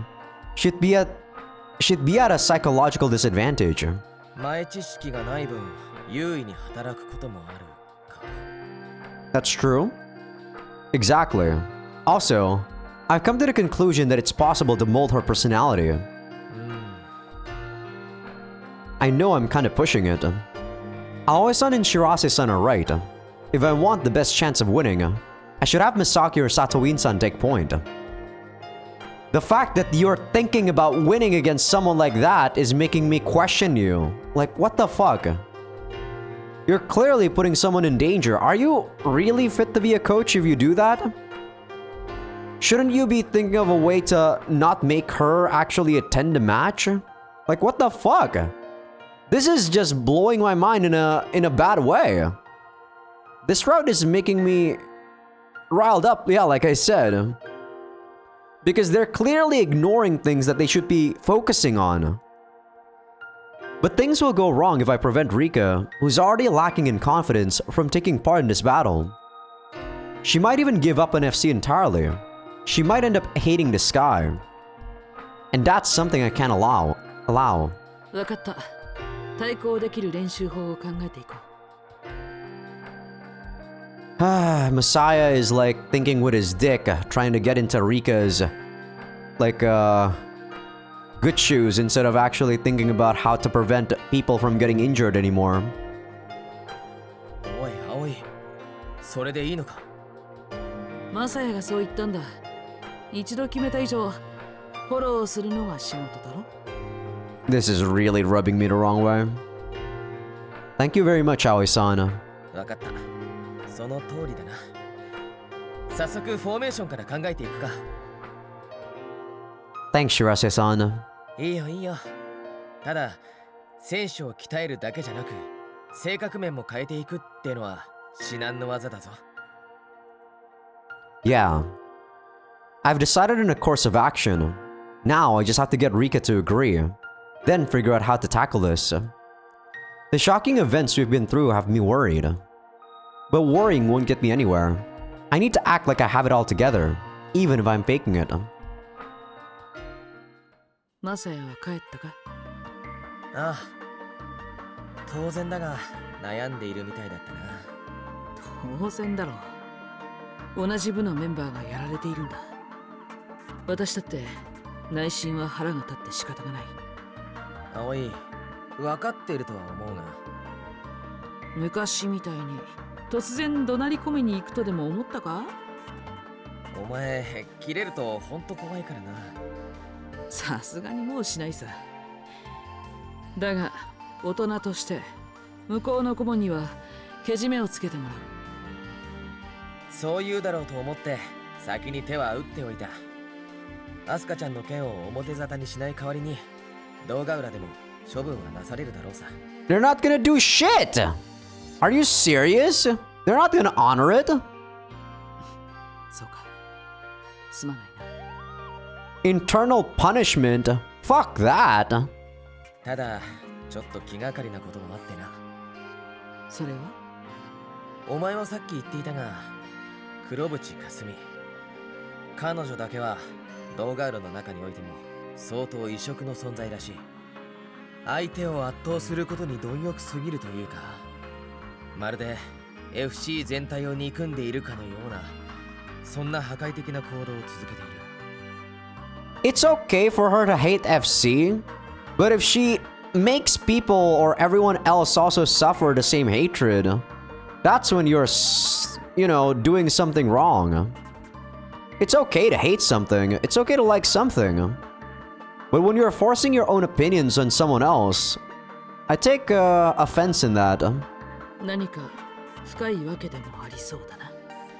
She'd be at a psychological disadvantage. 前知識がない分、優位に働くこともあるか。That's true. Exactly. Also, I've come to the conclusion that it's possible to mold her personality. I know I'm kind of pushing it. Aoi-san and Shirase-san are right. If I want the best chance of winning, I should have Misaki or Satoin-san take point. The fact that you're thinking about winning against someone like that is making me question you. Like, what the fuck? You're clearly putting someone in danger. Are you really fit to be a coach if you do that? Shouldn't you be thinking of a way to not make her actually attend the match? Like, what the fuck? This is just blowing my mind in a bad way. This route is making me riled up, yeah, like I said. because they're clearly ignoring things that they should be focusing on. But things will go wrong if I prevent Rika, who's already lacking in confidence, from taking part in this battle. She might even give up on FC entirely. She might end up hating the sky. And that's something I can't allow. わかった。対抗できる練習法を考えていこう。Messiah is like thinking with his dick, trying to get into Rika's good shoes instead of actually thinking about how to prevent people from getting injured anymore. おい葵、それでいいのか？マサヤがそう言ったんだ。一度決めた以上、フォローするのが仕事だろ。This is really rubbing me the wrong way. Thank you very much, Aoi-san. わかった。その通りだな。早速フォーメーションから考えていくか。Thanks, Shirase-san. いいよいいよ。ただ、選手を鍛えるだけじゃなく、性格面も変えていくってのは至難の技だぞ。Yeah. I've decided on a course of action. Now I just have to get Rika to agree. Then figure out how to tackle this. The shocking events we've been through have me worried. But worrying won't get me anywhere. I need to act like I have it all together, even if I'm faking it. マサヤは帰ったか？ああ。当然だが悩んでいるみたいだったな。当然だろう。同じ部のメンバーがやられているんだ。私だって内心は腹が立って仕方がない。葵、分かっているとは思うが。昔みたいに突然怒鳴り込みに行くとでも思ったか？お前、切れるとほんと怖いからな。さすがにもうしないさ。だが大人として向こうの顧問にはけじめをつけてもらう。そう言うだろうと思って先に手は打っておいた。アスカちゃんの件を表沙汰にしない代わりに動画裏でも処分はなされるだろうさ。 They're not gonna do shit! Are you serious? They're not gonna honor it? そうか。すまないな。Internal punishment? Fuck that! ただちょっと気がかりなこともあってな。それは？お前はさっき言っていたが、黒渕かすみ、彼女だけは動画裏の中においても相当異色の存在らしい。相手を圧倒することに貪欲すぎるというか、まるで FC 全体を憎んでいるかのような、そんな破壊的な行動を続けている。 It's okay for her to hate FC, but if she makes people or everyone else also suffer the same hatred, that's when you're, doing something wrong. It's okay to hate something, it's okay to like something. But when you're forcing your own opinions on someone else, I take offense in that. 何か深いわけでもありそうだな。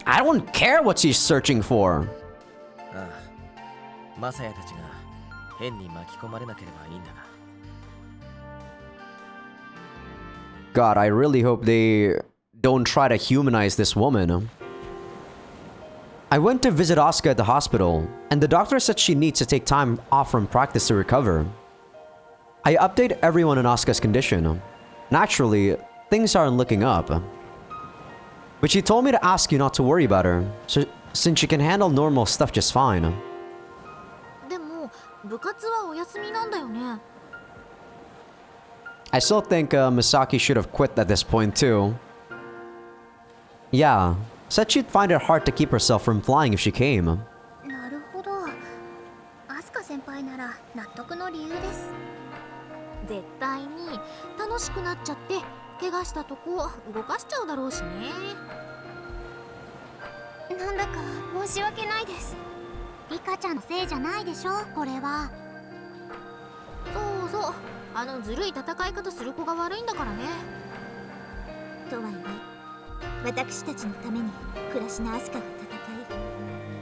I don't care what she's searching for. ああ、マサヤたちが変に巻き込まれなければいいんだが。God, I really hope they don't try to humanize this woman. I went to visit Asuka at the hospital, and the doctor said she needs to take time off from practice to recover. I update everyone on Asuka's condition. Naturally, things aren't looking up. But she told me to ask you not to worry about her, since she can handle normal stuff just fine. でも部活はお休みなんだよね。 I still think Misaki should have quit at this point too. Yeah, said she'd find it hard to keep herself from flying if she came. なるほど。アスカ先輩なら納得の理由です。絶対に楽しくなっちゃって怪我したとこ動かしちゃうだろうしね。なんだか申し訳ないです。リカちゃんのせいじゃないでしょ、これは。そうそう、あのずるい戦い方する子が悪いんだからね。とはいえ、私たちのために暮らしのアスカが戦い、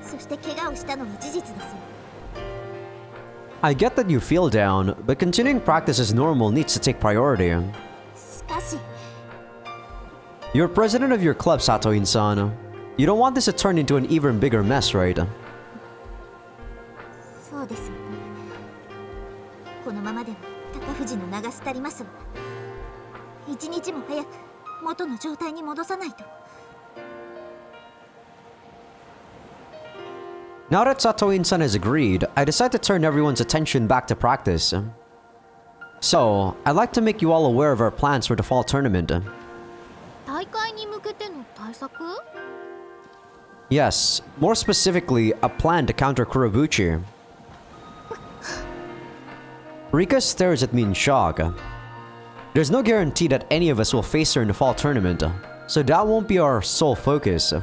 そして怪我をしたのは事実だぞ。I get that you feel down, but continuing practice as normal needs to take priority. しかし、 You're president of your club, Satoin-san. You don't want this to turn into an even bigger mess, right? 富士の流し足りますわ。一日も早く元の状態に戻さないと。 Now that Satoin-san has agreed, I decide to turn everyone's attention back to practice. So, I'd like to make you all aware of our plans for the fall tournament. 大会に向けての対策？ Yes, more specifically, a plan to counter Kurobuchi. Rika stares at me in shock. There's no guarantee that any of us will face her in the fall tournament, so that won't be our sole focus.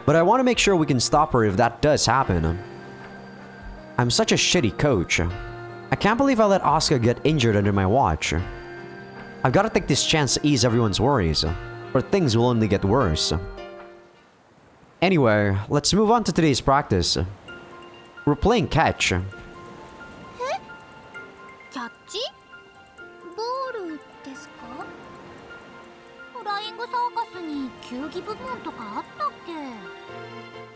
But I want to make sure we can stop her if that does happen. I'm such a shitty coach. I can't believe I let Asuka get injured under my watch. I've got to take this chance to ease everyone's worries, or things will only get worse. Anyway, let's move on to today's practice. We're playing catch. キャッチ？ボールですか？フライングサーカスに球技部門とかあったっけ？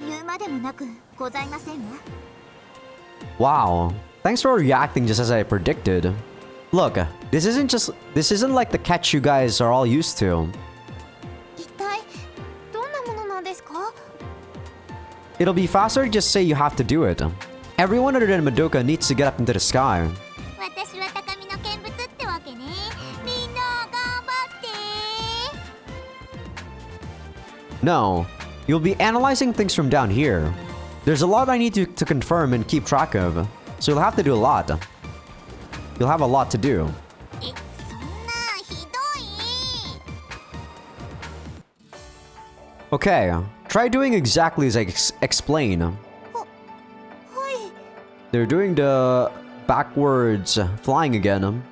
言うまでもなくございませんわ。 Wow, thanks for reacting just as I predicted. Look, this isn't like the catch you guys are all used to. 一体どんなものなんですか？ It'll be faster to just say you have to do it. Everyone other than Madoka needs to get up into the sky. 私は高みの見物ってわけね。みんな頑張って。 No, you'll be analyzing things from down here. There's a lot I need to confirm and keep track of, so you'll have to do a lot. You'll have a lot to do. え、そんなひどい。 Okay, try doing exactly as I explain. はい。 They're doing the backwards flying again.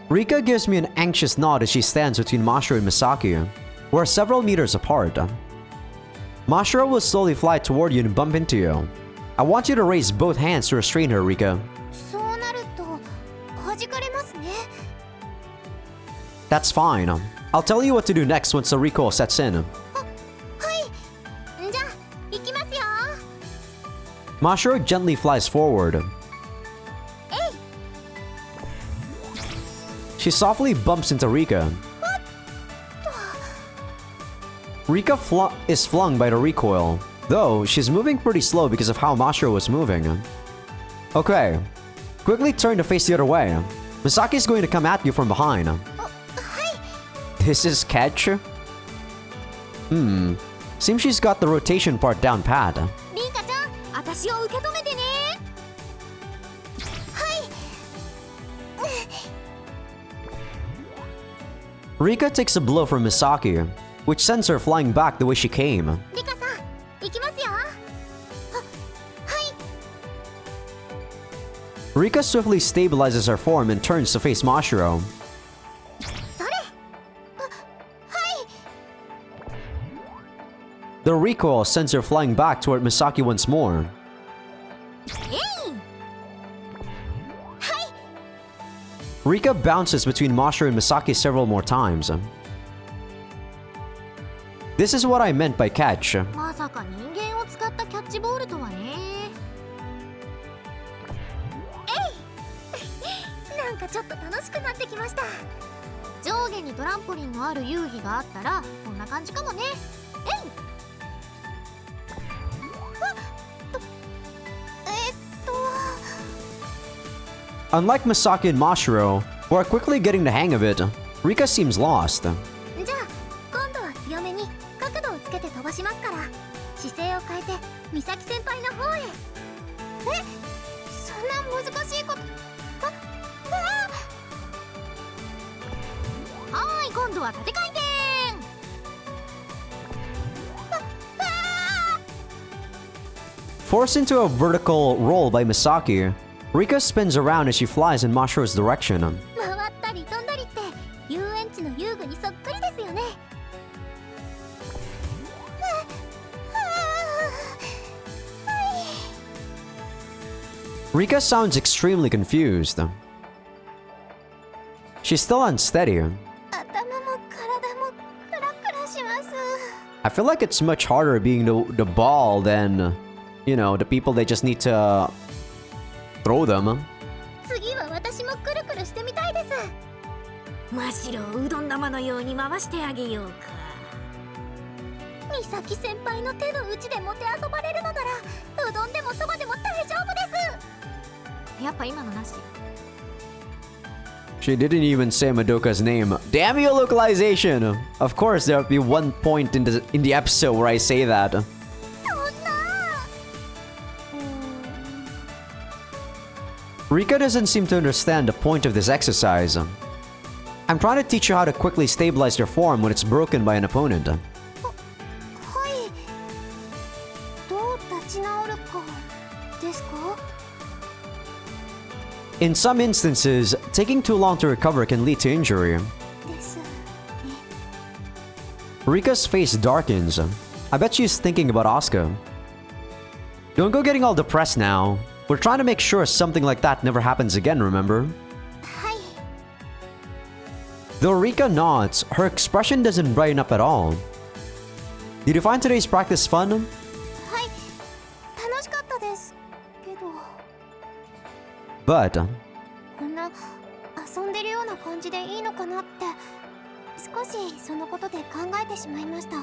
Rika gives me an anxious nod as she stands between Mashiro and Misaki, who are several meters apart. Mashiro will slowly fly toward you and bump into you. I want you to raise both hands to restrain her, Rika. そうなると弾かれますね。 That's fine. I'll tell you what to do next once the recoil sets in. はい。じゃあ行きますよ。 Mashiro gently flies forward. She softly bumps into Rika. Rika is flung by the recoil, though she's moving pretty slow because of how Mashiro was moving. Okay, quickly turn to face the other way. Misaki's going to come at you from behind. はい。 This is catch? Seems she's got the rotation part down pat. リンカちゃん、私を受け止めてね。はい。 Rika takes a blow from Misaki, which sends her flying back the way she came. リカさん、行きますよ。はい。 Rika swiftly stabilizes her form and turns to face Mashiro. それ。はい。 The recoil sends her flying back toward Misaki once more. えい。はい。 Rika bounces between Mashiro and Misaki several more times. This is what I meant by catch. まさか人間を使ったキャッチボールとはね。えい。なんかちょっと楽しくなってきました。上下にトランポリンのある遊戯があったらこんな感じかもね。えい。あっと。Unlike Misaki and Mashiro, who are quickly getting the hang of it, Rika seems lost. じゃあ今度は強めに角度をつけて飛ばしますから姿勢を変えて美咲先輩の方へ。え、そんな難しいこと。はい、今度は縦回転。 Forced into a vertical roll by Misaki, Rika spins around as she flies in Mashiro's direction. 回ったり飛んだりって遊園地の遊具にそっくりですよね。 Rika sounds extremely confused. She's still unsteady. 頭も体もクラクラします。 I feel like it's much harder being the ball than, you know, the people they just need to throw them. 次は私もクラ真っ白をうどん玉のように回してあげようか。美咲先輩の手の内でもてあそばれるのならうどんでもそばでも大丈夫です。やっぱ今のなし。 She didn't even say Madoka's name. Damn you, localization! Of course, there'll be one point in the episode where I say that. そんな。Rika doesn't seem to understand the point of this exercise. I'm trying to teach you how to quickly stabilize your form when it's broken by an opponent. はい。どう立ち直るかですか？ In some instances, taking too long to recover can lead to injury. ですね。 Rika's face darkens. I bet she's thinking about Asuka. Don't go getting all depressed now. We're trying to make sure something like that never happens again, remember? はい。 Though Rika nods, her expression doesn't brighten up at all. Did you find today's practice fun? はい。楽しかったですけど。 But こんな遊んでるような感じでいいのかなって少しそのことで考えてしまいました。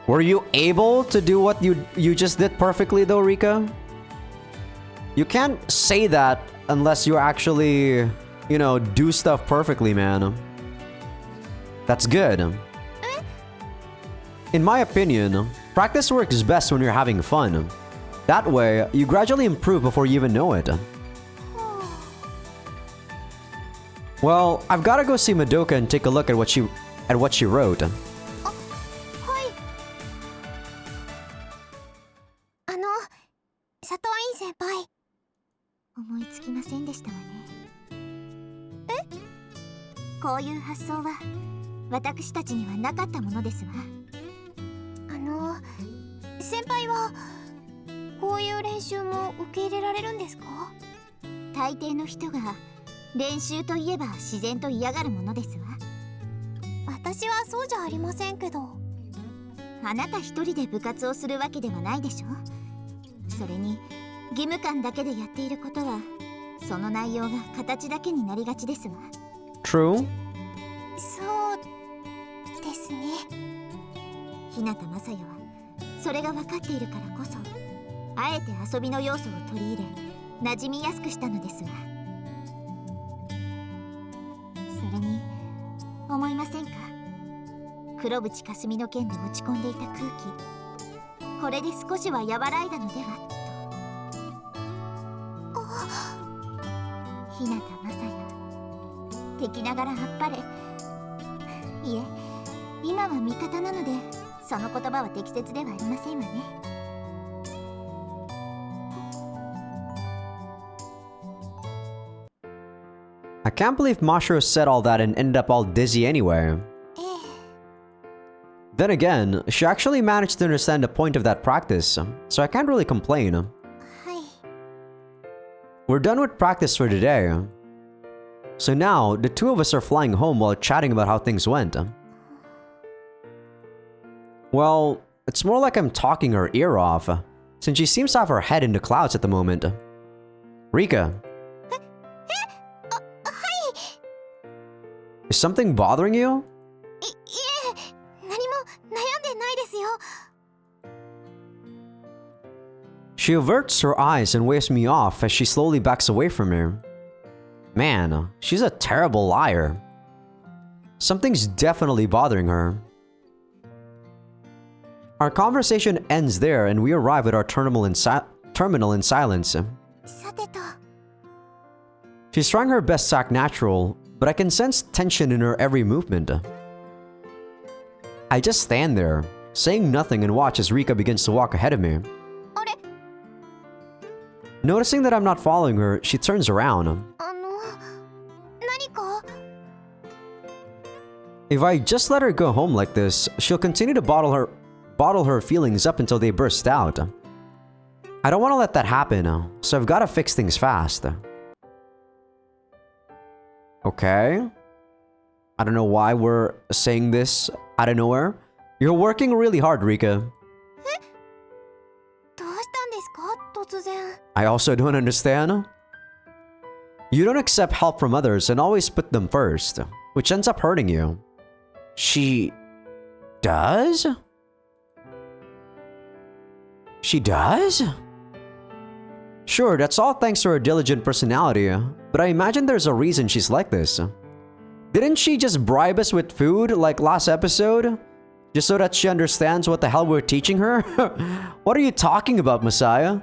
were you able to do what you just did perfectly though, Rika? You can't say that unless you actually, you know, do stuff perfectly, man. That's good. In my opinion, practice works best when you're having fun. That way, you gradually improve before you even know it. Well, I've got to go see Madoka and take a look at what she wrote. はい。佐藤院先輩。思いつきませんでしたわね。こういう発想は私たちにはなかったものですわ。先輩はこういう練習も受け入れられるんですか？大抵の人が練習といえば自然と嫌がるものですわ。私はそうじゃありませんけど。あなた一人で部活をするわけではないでしょ。それに義務感だけでやっていることはその内容が形だけになりがちですわ。 True? そうですね。日向雅代はそれが分かっているからこそあえて遊びの要素を取り入れ馴染みやすくしたのですわ。それに思いませんか？黒渕かすみの件で落ち込んでいた空気、これで少しは和らいだのではと。日向雅代、敵ながらあっぱれ。いえ、今は味方なのでその言葉は適切ではありませんわね。I can't believe Mashiro said all that and ended up all dizzy anyway. Then again, she actually managed to understand the point of that practice, so I can't really complain. はい。 We're done with practice for today. So now, the two of us are flying home while chatting about how things went. Well, it's more like I'm talking her ear off, since she seems to have her head in the clouds at the moment. Rika. Is something bothering you? いえ、何も悩んでないですよ。 She averts her eyes and waves me off as she slowly backs away from me. Man, she's a terrible liar. Something's definitely bothering her. Our conversation ends there and we arrive at our terminal in silence. さてと。 She's trying her best to act natural, but I can sense tension in her every movement. I just stand there, saying nothing and watch as Rika begins to walk ahead of me. あれ？ Noticing that I'm not following her, she turns around. 何か？ If I just let her go home like this, she'll continue to bottle her feelings up until they burst out. I don't want to let that happen, so I've got to fix things fast. Okay. I don't know why we're saying this out of nowhere. You're working really hard, Rika. どうしたんですか？突然。 I also don't understand. You don't accept help from others and always put them first. which ends up hurting you. She does? She does? Sure, that's all thanks to her diligent personality, but I imagine there's a reason she's like this. Didn't she just bribe us with food like last episode? Just so that she understands what the hell we're teaching her? What are you talking about, Messiah?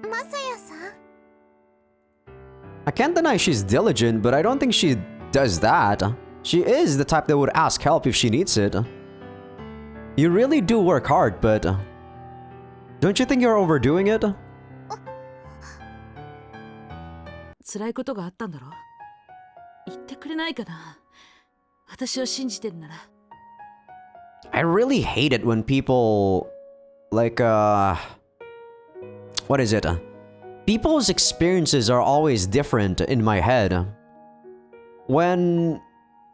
マサヤさん I can't deny she's diligent, but I don't think she does that. She is the type that would ask help if she needs it. You really do work hard, but don't you think you're overdoing it? 辛いことがあったんだろ。言ってくれないかな。私を信じてるなら。I really hate it when people like what is it? People's experiences are always different in my head. When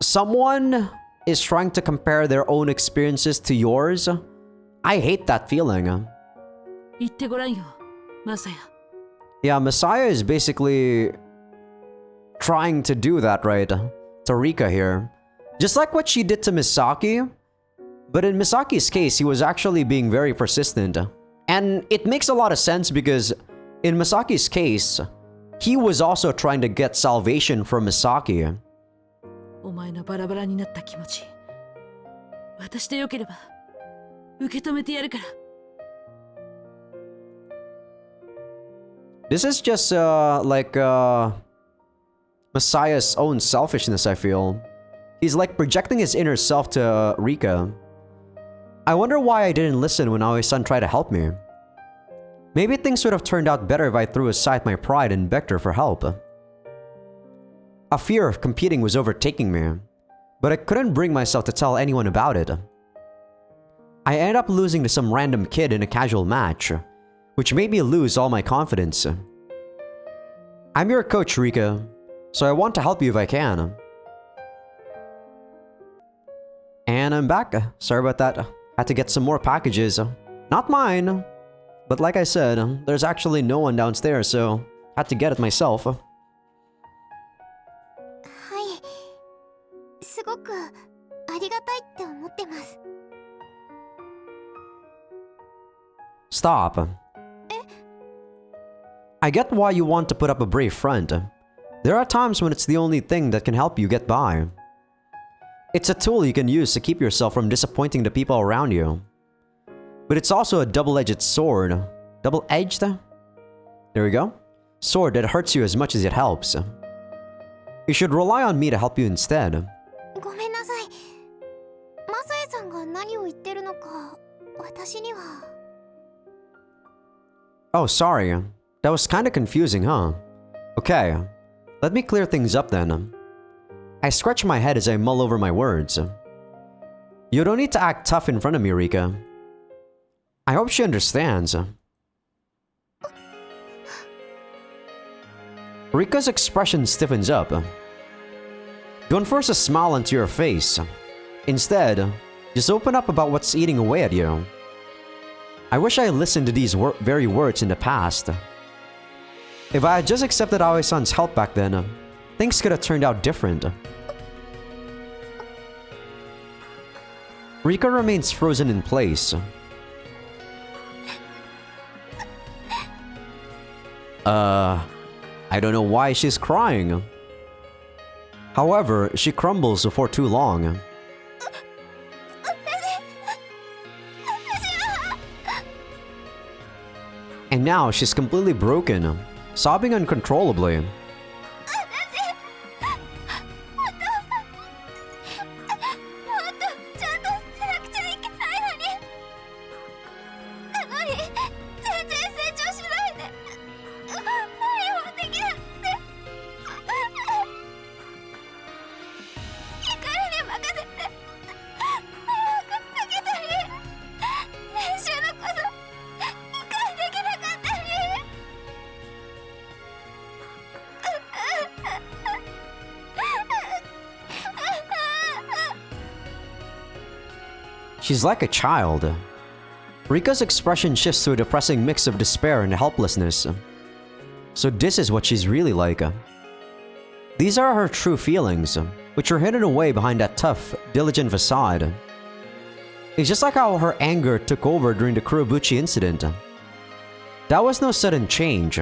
someone is trying to compare their own experiences to yours, I hate that feeling. 言ってごらんよ、マサヤ。Yeah, Messiah is basically trying to do that, right? To Rika here. Just like what she did to Misaki. But in Misaki's case, he was actually being very persistent. And it makes a lot of sense because in Misaki's case, he was also trying to get salvation from Misaki. お前のバラバラになった気持ち、私でよければ受け止めてやるから。This is just Messiah's own selfishness, I feel. He's like projecting his inner self to Rika. I wonder why I didn't listen when Aoi-san tried to help me. Maybe things would have turned out better if I threw aside my pride and begged her for help. A fear of competing was overtaking me, but I couldn't bring myself to tell anyone about it. I ended up losing to some random kid in a casual match, which made me lose all my confidence. I'm your coach, Rika, so I want to help you if I can. And I'm back. Sorry about that. Had to get some more packages. Not mine. But like I said, there's actually no one downstairs, so had to get it myself. はい、すごくありがたいって思ってます。 Stop. I get why you want to put up a brave front. There are times when it's the only thing that can help you get by. It's a tool you can use to keep yourself from disappointing the people around you. But it's also a double-edged sword. Double-edged? There we go. Sword that hurts you as much as it helps. You should rely on me to help you instead. ごめんなさい。マサヤさんが何を言ってるのか、私には。 Oh, sorry. That was kinda confusing, huh? Okay. Let me clear things up then. I scratch my head as I mull over my words. You don't need to act tough in front of me, Rika. I hope she understands. Rika's expression stiffens up. Don't force a smile onto your face. Instead, just open up about what's eating away at you. I wish I listened to these very words in the past. If I had just accepted Aoi-san's help back then, things could have turned out different. Rika remains frozen in place. I don't know why she's crying. However, she crumbles before too long. And now she's completely broken, sobbing uncontrollably. She's like a child. Rika's expression shifts to a depressing mix of despair and helplessness. So this is what she's really like. These are her true feelings, which are hidden away behind that tough, diligent facade. It's just like how her anger took over during the Kurobuchi incident. That was no sudden change,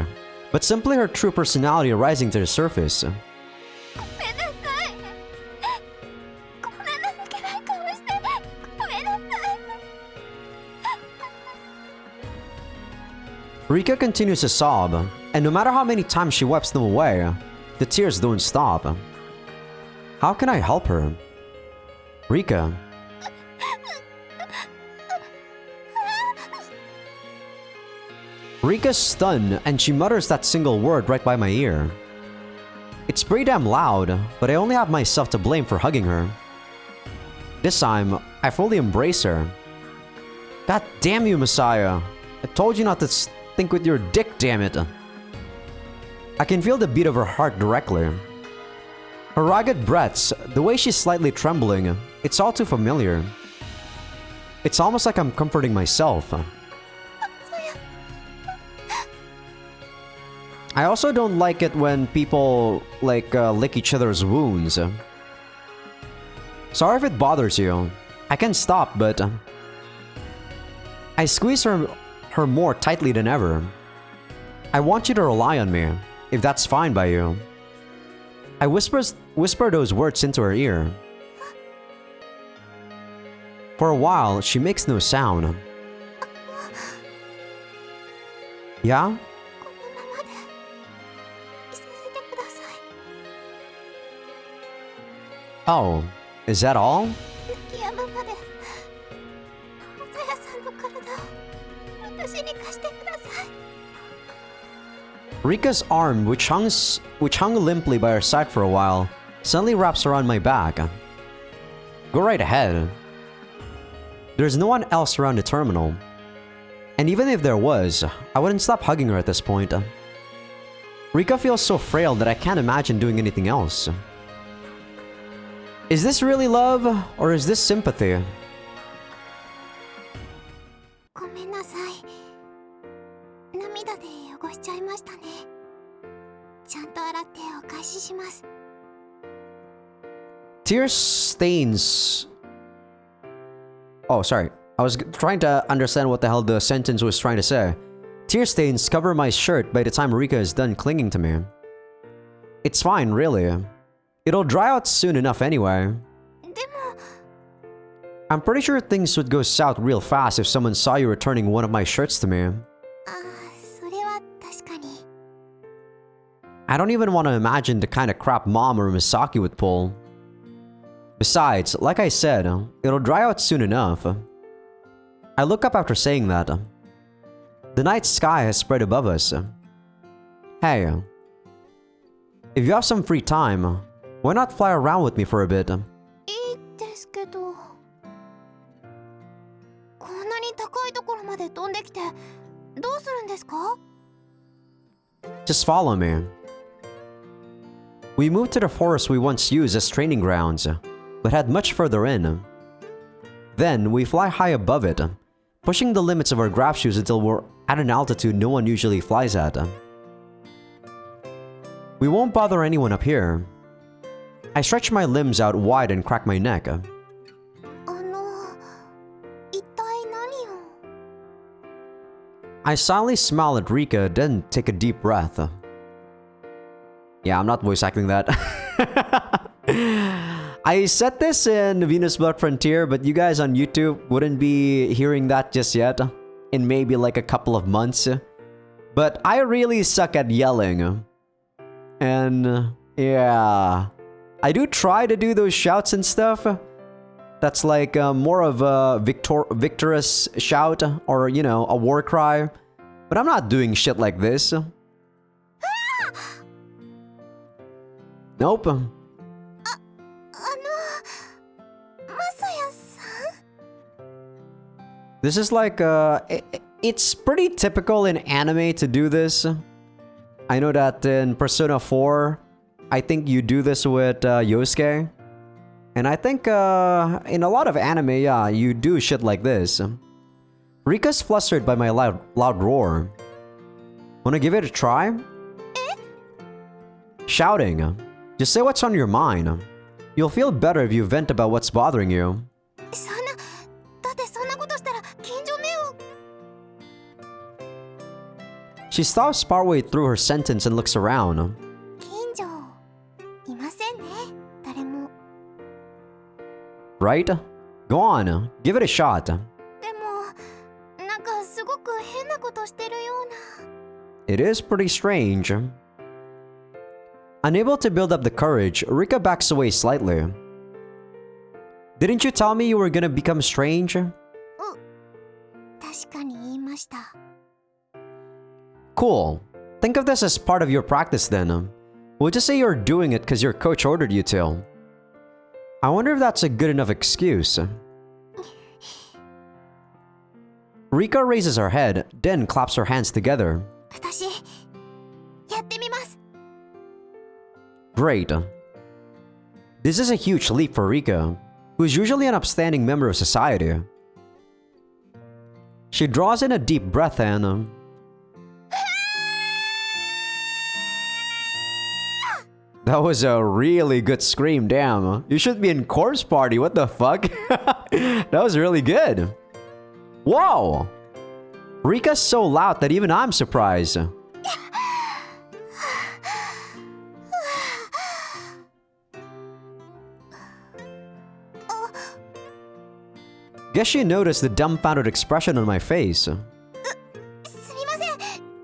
but simply her true personality rising to the surface. ごめんなさい。こんな情けない顔してごめんなさい。 Rika continues to sob, and no matter how many times she wipes them away, the tears don't stop. How can I help her? Rika. Rika's stunned, and she mutters that single word right by my ear. It's pretty damn loud, but I only have myself to blame for hugging her. This time, I fully embrace her. God damn you, Messiah. I told you not to think with your dick, damn it. I can feel the beat of her heart directly. Her ragged breaths, the way she's slightly trembling, it's all too familiar. It's almost like I'm comforting myself. I also don't like it when people, lick each other's wounds. Sorry if it bothers you. I can stop, but... I squeeze her more tightly than ever. I want you to rely on me, if that's fine by you. I whisper those words into her ear. For a while, she makes no sound. Yeah? このままでいさせてください。 Oh, is that all? 雪山まで朝やさんの体を私に貸してください。 Rika's arm, which hung limply by her side for a while, suddenly wraps around my back. Go right ahead. There's no one else around the terminal. And even if there was, I wouldn't stop hugging her at this point. Rika feels so frail that I can't imagine doing anything else. Is this really love, or is this sympathy? ごめんなさい。涙で汚しちゃいましたね。ちゃんと洗ってお返しします。 Tear stains... Oh, sorry. I was trying to understand what the hell the sentence was trying to say. Tear stains cover my shirt by the time Rika is done clinging to me. It's fine, really. It'll dry out soon enough anyway. でも I'm pretty sure things would go south real fast if someone saw you returning one of my shirts to me. それは確かに。 I don't even want to imagine the kind of crap Mom or Misaki would pull. Besides, like I said, it'll dry out soon enough. I look up after saying that. The night sky has spread above us. Hey, if you have some free time, why not fly around with me for a bit? いいですけど。こんなに高いところまで飛んできてどうするんですか？ Just follow me. We moved to the forest we once used as training grounds, but had much further in. Then we fly high above it, pushing the limits of our graph shoes until we're at an altitude no one usually flies at. We won't bother anyone up here. I stretch my limbs out wide and crack my neck. 一体何を？ I silently smile at Rika, then take a deep breath. Yeah, I'm not voice acting that. I said this in Venus Blood Frontier, but you guys on YouTube wouldn't be hearing that just yet. In maybe like a couple of months. But I really suck at yelling. And yeah, I do try to do those shouts and stuff. That's like more of a victorious shout or, you know, a war cry. But I'm not doing shit like this. Nope. マサヤさん？ This is like, it's pretty typical in anime to do this. I know that in Persona 4, I think you do this with Yosuke. And I think in a lot of anime, yeah, you do shit like this. Rika's flustered by my loud roar. Wanna give it a try? Shouting. Just say what's on your mind. You'll feel better if you vent about what's bothering you. そんな、だってそんなことしたら近所迷惑。 She stops partway through her sentence and looks around. 近所いませんね、誰も。 Right? Go on, give it a shot. でもなんかすごく変なことしてるような。 It is pretty strange. Unable to build up the courage, Rika backs away slightly. Didn't you tell me you were gonna become strange? 確かに言いました。 Cool. Think of this as part of your practice then. We'll just say you're doing it because your coach ordered you to. I wonder if that's a good enough excuse. Rika raises her head, then claps her hands together. 私やってみます。 Great. This is a huge leap for Rika, who is usually an upstanding member of society. She draws in a deep breath and... That was a really good scream, damn. You should be in corpse party, what the fuck? That was really good. Whoa! Rika's so loud that even I'm surprised. Guess she noticed the dumbfounded expression on my face. すみません、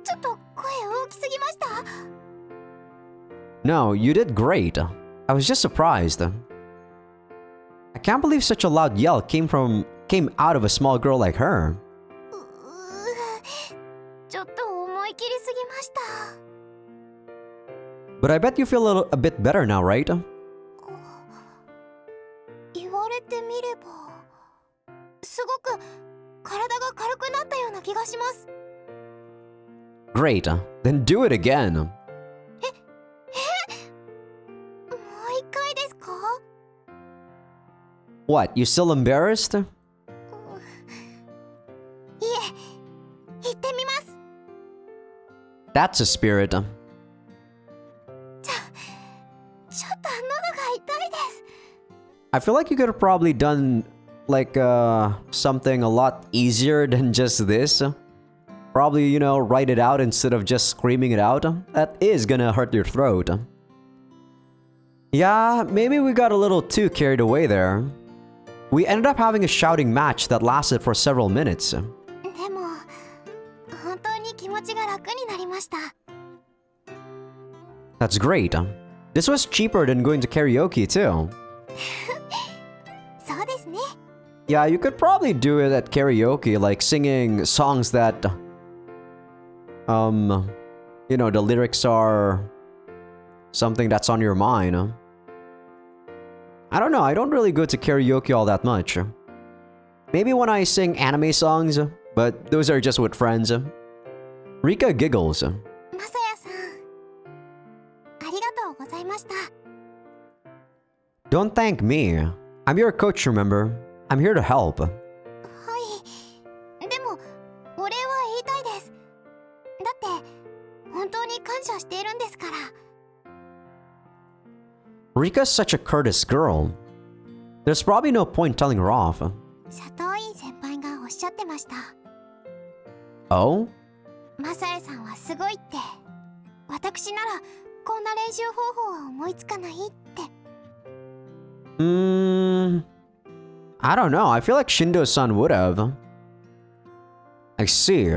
ちょっと声大きすぎました。 No, you did great. I was just surprised. I can't believe such a loud yell came out of a small girl like her. ちょっと思い切りすぎました。 But I bet you feel a bit better now, right? 言われてみれば、すごく体が軽くなったような気がします。 Great. Then do it again. もう一回ですか？ What, you still embarrassed? いえ、行ってみます。 That's a spirit. ちょっと喉が痛いです。 I feel like you could have probably done like something a lot easier than just this. Probably, you know, write it out instead of just screaming it out. That is gonna hurt your throat. Yeah, maybe we got a little too carried away there. We ended up having a shouting match that lasted for several minutes. でも、本当に気持ちが楽になりました。 That's great. This was cheaper than going to karaoke too. そうですね。 Yeah, you could probably do it at karaoke, like singing songs that, you know, the lyrics are something that's on your mind. I don't know, I don't really go to karaoke all that much. Maybe when I sing anime songs, but those are just with friends. Rika giggles. まさやさん、ありがとうございました。 Don't thank me. I'm your coach, remember? I'm here to help. はい。でも、お礼は言いたいです。だって、本当に感謝しているんですから。 Rika's such a courteous girl. There's probably no point telling her off. 佐藤院先輩がおっしゃってました。 Oh? まさやさんはすごいって。私なら、こんな練習方法は思いつかないって。 I don't know. I feel like Shindo-san would have. I see.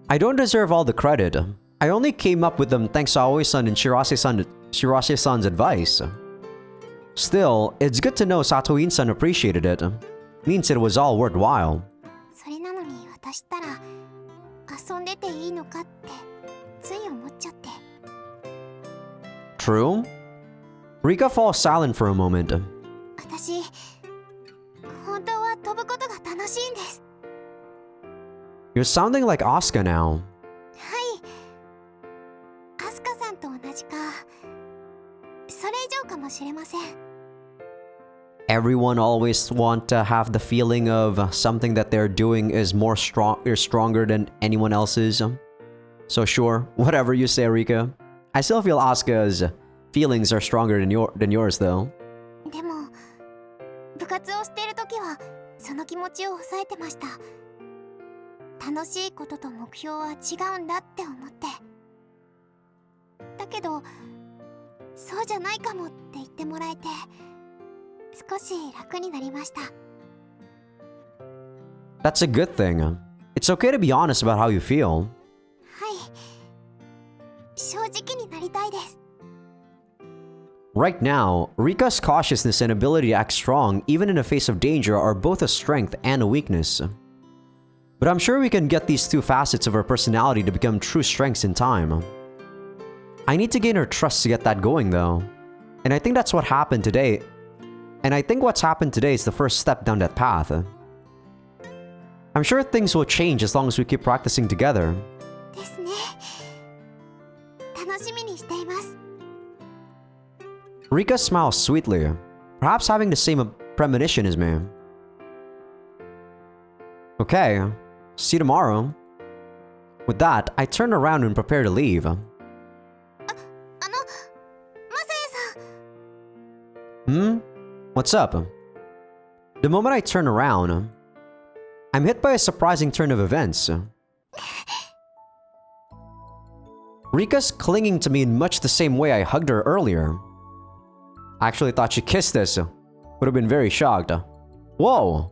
I don't deserve all the credit. I only came up with them thanks to Aoi-san and Shirase-san's advice. Still, it's good to know Satoin-san appreciated it. Means it was all worthwhile. それなのに私ったら、遊んでていいのかって、つい思っちゃって。 True? Rika falls silent for a moment. 私、本当は飛ぶことが楽しいんです。 You're sounding like Asuka now. はい。アスカさんと同じか、それ以上かもしれません。 Everyone always want to have the feeling of something that they're doing is stronger than anyone else's. So sure, whatever you say, Rika. I still feel Asuka's feelings are stronger than yours, though. でも部活をしている時はその気持ちを抑えてました。楽しいことと目標は違うんだって思って。だけどそうじゃないかもって言ってもらえて少し楽になりました。 That's a good thing. It's okay to be honest about how you feel. はい、正直になりたいです。 Right now, Rika's cautiousness and ability to act strong, even in the face of danger, are both a strength and a weakness. But I'm sure we can get these two facets of her personality to become true strengths in time. I need to gain her trust to get that going, though. And I think that's what happened today. And I think what's happened today is the first step down that path. I'm sure things will change as long as we keep practicing together. ですね。楽しみにしています。 Rika smiles sweetly, perhaps having the same premonition as me. Okay, see you tomorrow. With that, I turn around and prepare to leave. マサヤさん。 Hmm? What's up? The moment I turn around, I'm hit by a surprising turn of events. Rika's clinging to me in much the same way I hugged her earlier. I actually thought she kissed us. Would have been very shocked. Whoa!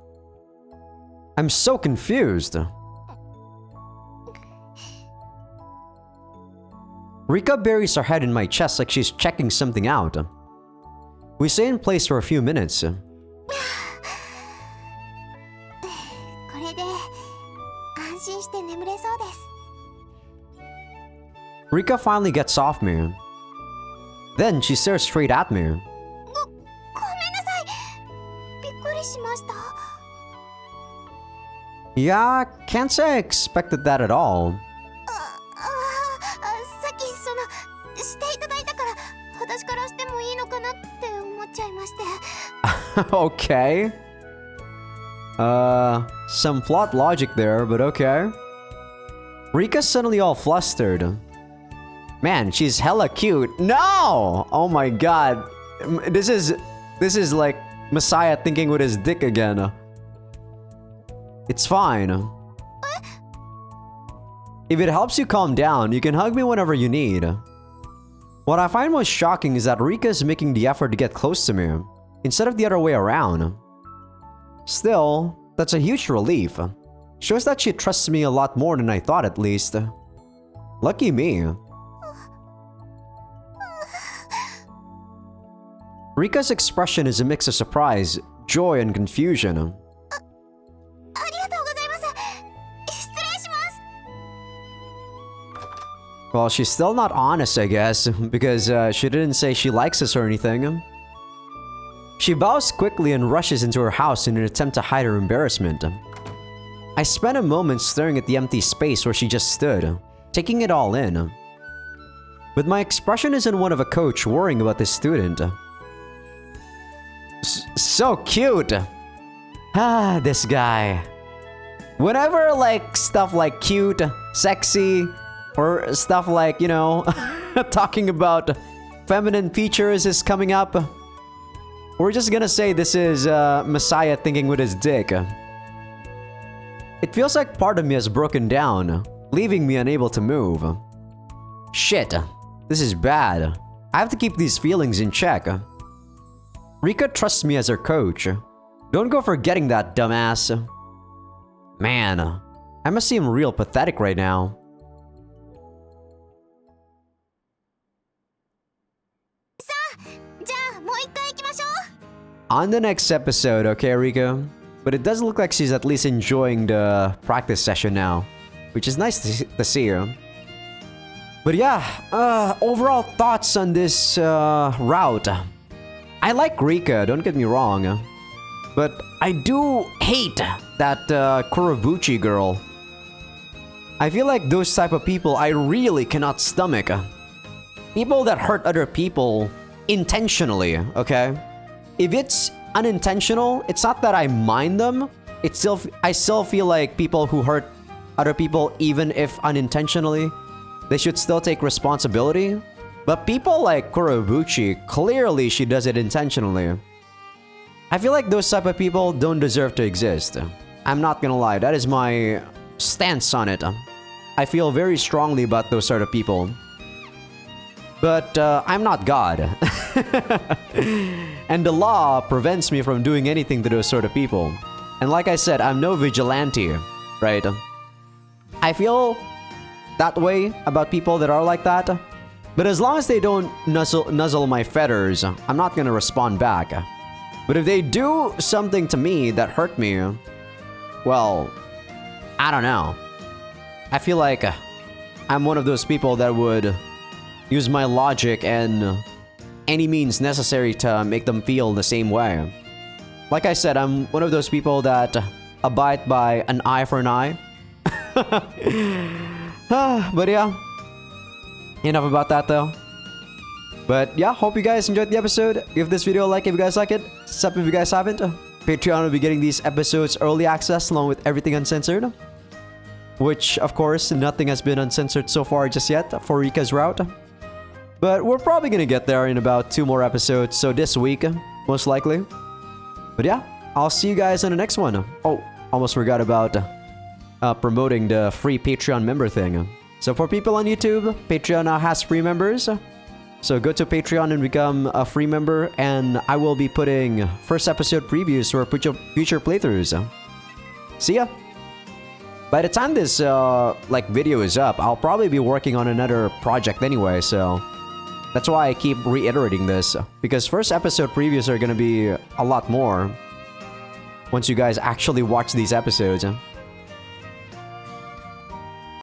I'm so confused. Rika buries her head in my chest like she's checking something out. We stay in place for a few minutes. これで安心して眠れそうです。 Rika finally gets off me. Then she stares straight at me. ごめんなさい。びっくりしました。 Yeah, can't say I expected that at all. さっきしていただいたから私からしてもいいのかなって思っちゃいまして。Okay. Some plot logic there, but okay. Rika's suddenly all flustered. Man, she's hella cute. No! Oh my god. This is like Messiah thinking with his dick again. It's fine. If it helps you calm down, you can hug me whenever you need. What I find most shocking is that Rika is making the effort to get close to me, instead of the other way around. Still, that's a huge relief. Shows that she trusts me a lot more than I thought, at least. Lucky me. Rika's expression is a mix of surprise, joy, and confusion. ありがとうございます。失礼します。 Well, she's still not honest, I guess, because she didn't say she likes us or anything. She bows quickly and rushes into her house in an attempt to hide her embarrassment. I spent a moment staring at the empty space where she just stood, taking it all in. But my expression isn't one of a coach worrying about this student. So cute! Ah, this guy. Whenever, like, stuff like cute, sexy, or stuff like, you know, talking about feminine features is coming up, we're just gonna say this is Messiah thinking with his dick. It feels like part of me has broken down, leaving me unable to move. Shit, this is bad. I have to keep these feelings in check. Rika trusts me as her coach. Don't go forgetting that, dumbass. Man, I must seem real pathetic right now. さあ、じゃあもう一回行きましょう。 On the next episode, okay, Rika? But it does look like she's at least enjoying the practice session now, which is nice to see her. But yeah, overall thoughts on this route. I like Rika, don't get me wrong. But I do hate that Kurobuchi girl. I feel like those type of people I really cannot stomach. People that hurt other people intentionally, okay? If it's unintentional, it's not that I mind them. I still feel like people who hurt other people, even if unintentionally, they should still take responsibility. But people like Kurobuchi, clearly she does it intentionally. I feel like those type of people don't deserve to exist. I'm not gonna lie, that is my stance on it. I feel very strongly about those sort of people. But I'm not God. And the law prevents me from doing anything to those sort of people. And like I said, I'm no vigilante, right? I feel that way about people that are like that. But as long as they don't nuzzle my feathers, I'm not gonna respond back. But if they do something to me that hurt me, well, I don't know. I feel like I'm one of those people that would use my logic and any means necessary to make them feel the same way. Like I said, I'm one of those people that abide by an eye for an eye. But yeah, enough about that though. But yeah, hope you guys enjoyed the episode. Give this video a like if you guys like it. Sub if you guys haven't. Patreon will be getting these episodes early access along with everything uncensored. Which, of course, nothing has been uncensored so far just yet for Rika's route. But we're probably gonna get there in about 2 more episodes, so this week, most likely. But yeah, I'll see you guys in the next one. Oh, almost forgot about promoting the free Patreon member thing. So for people on YouTube, Patreon now has free members. So go to Patreon and become a free member, and I will be putting first episode previews for future playthroughs. See ya! By the time this video is up, I'll probably be working on another project anyway, so that's why I keep reiterating this, because first episode previews are gonna be a lot more once you guys actually watch these episodes.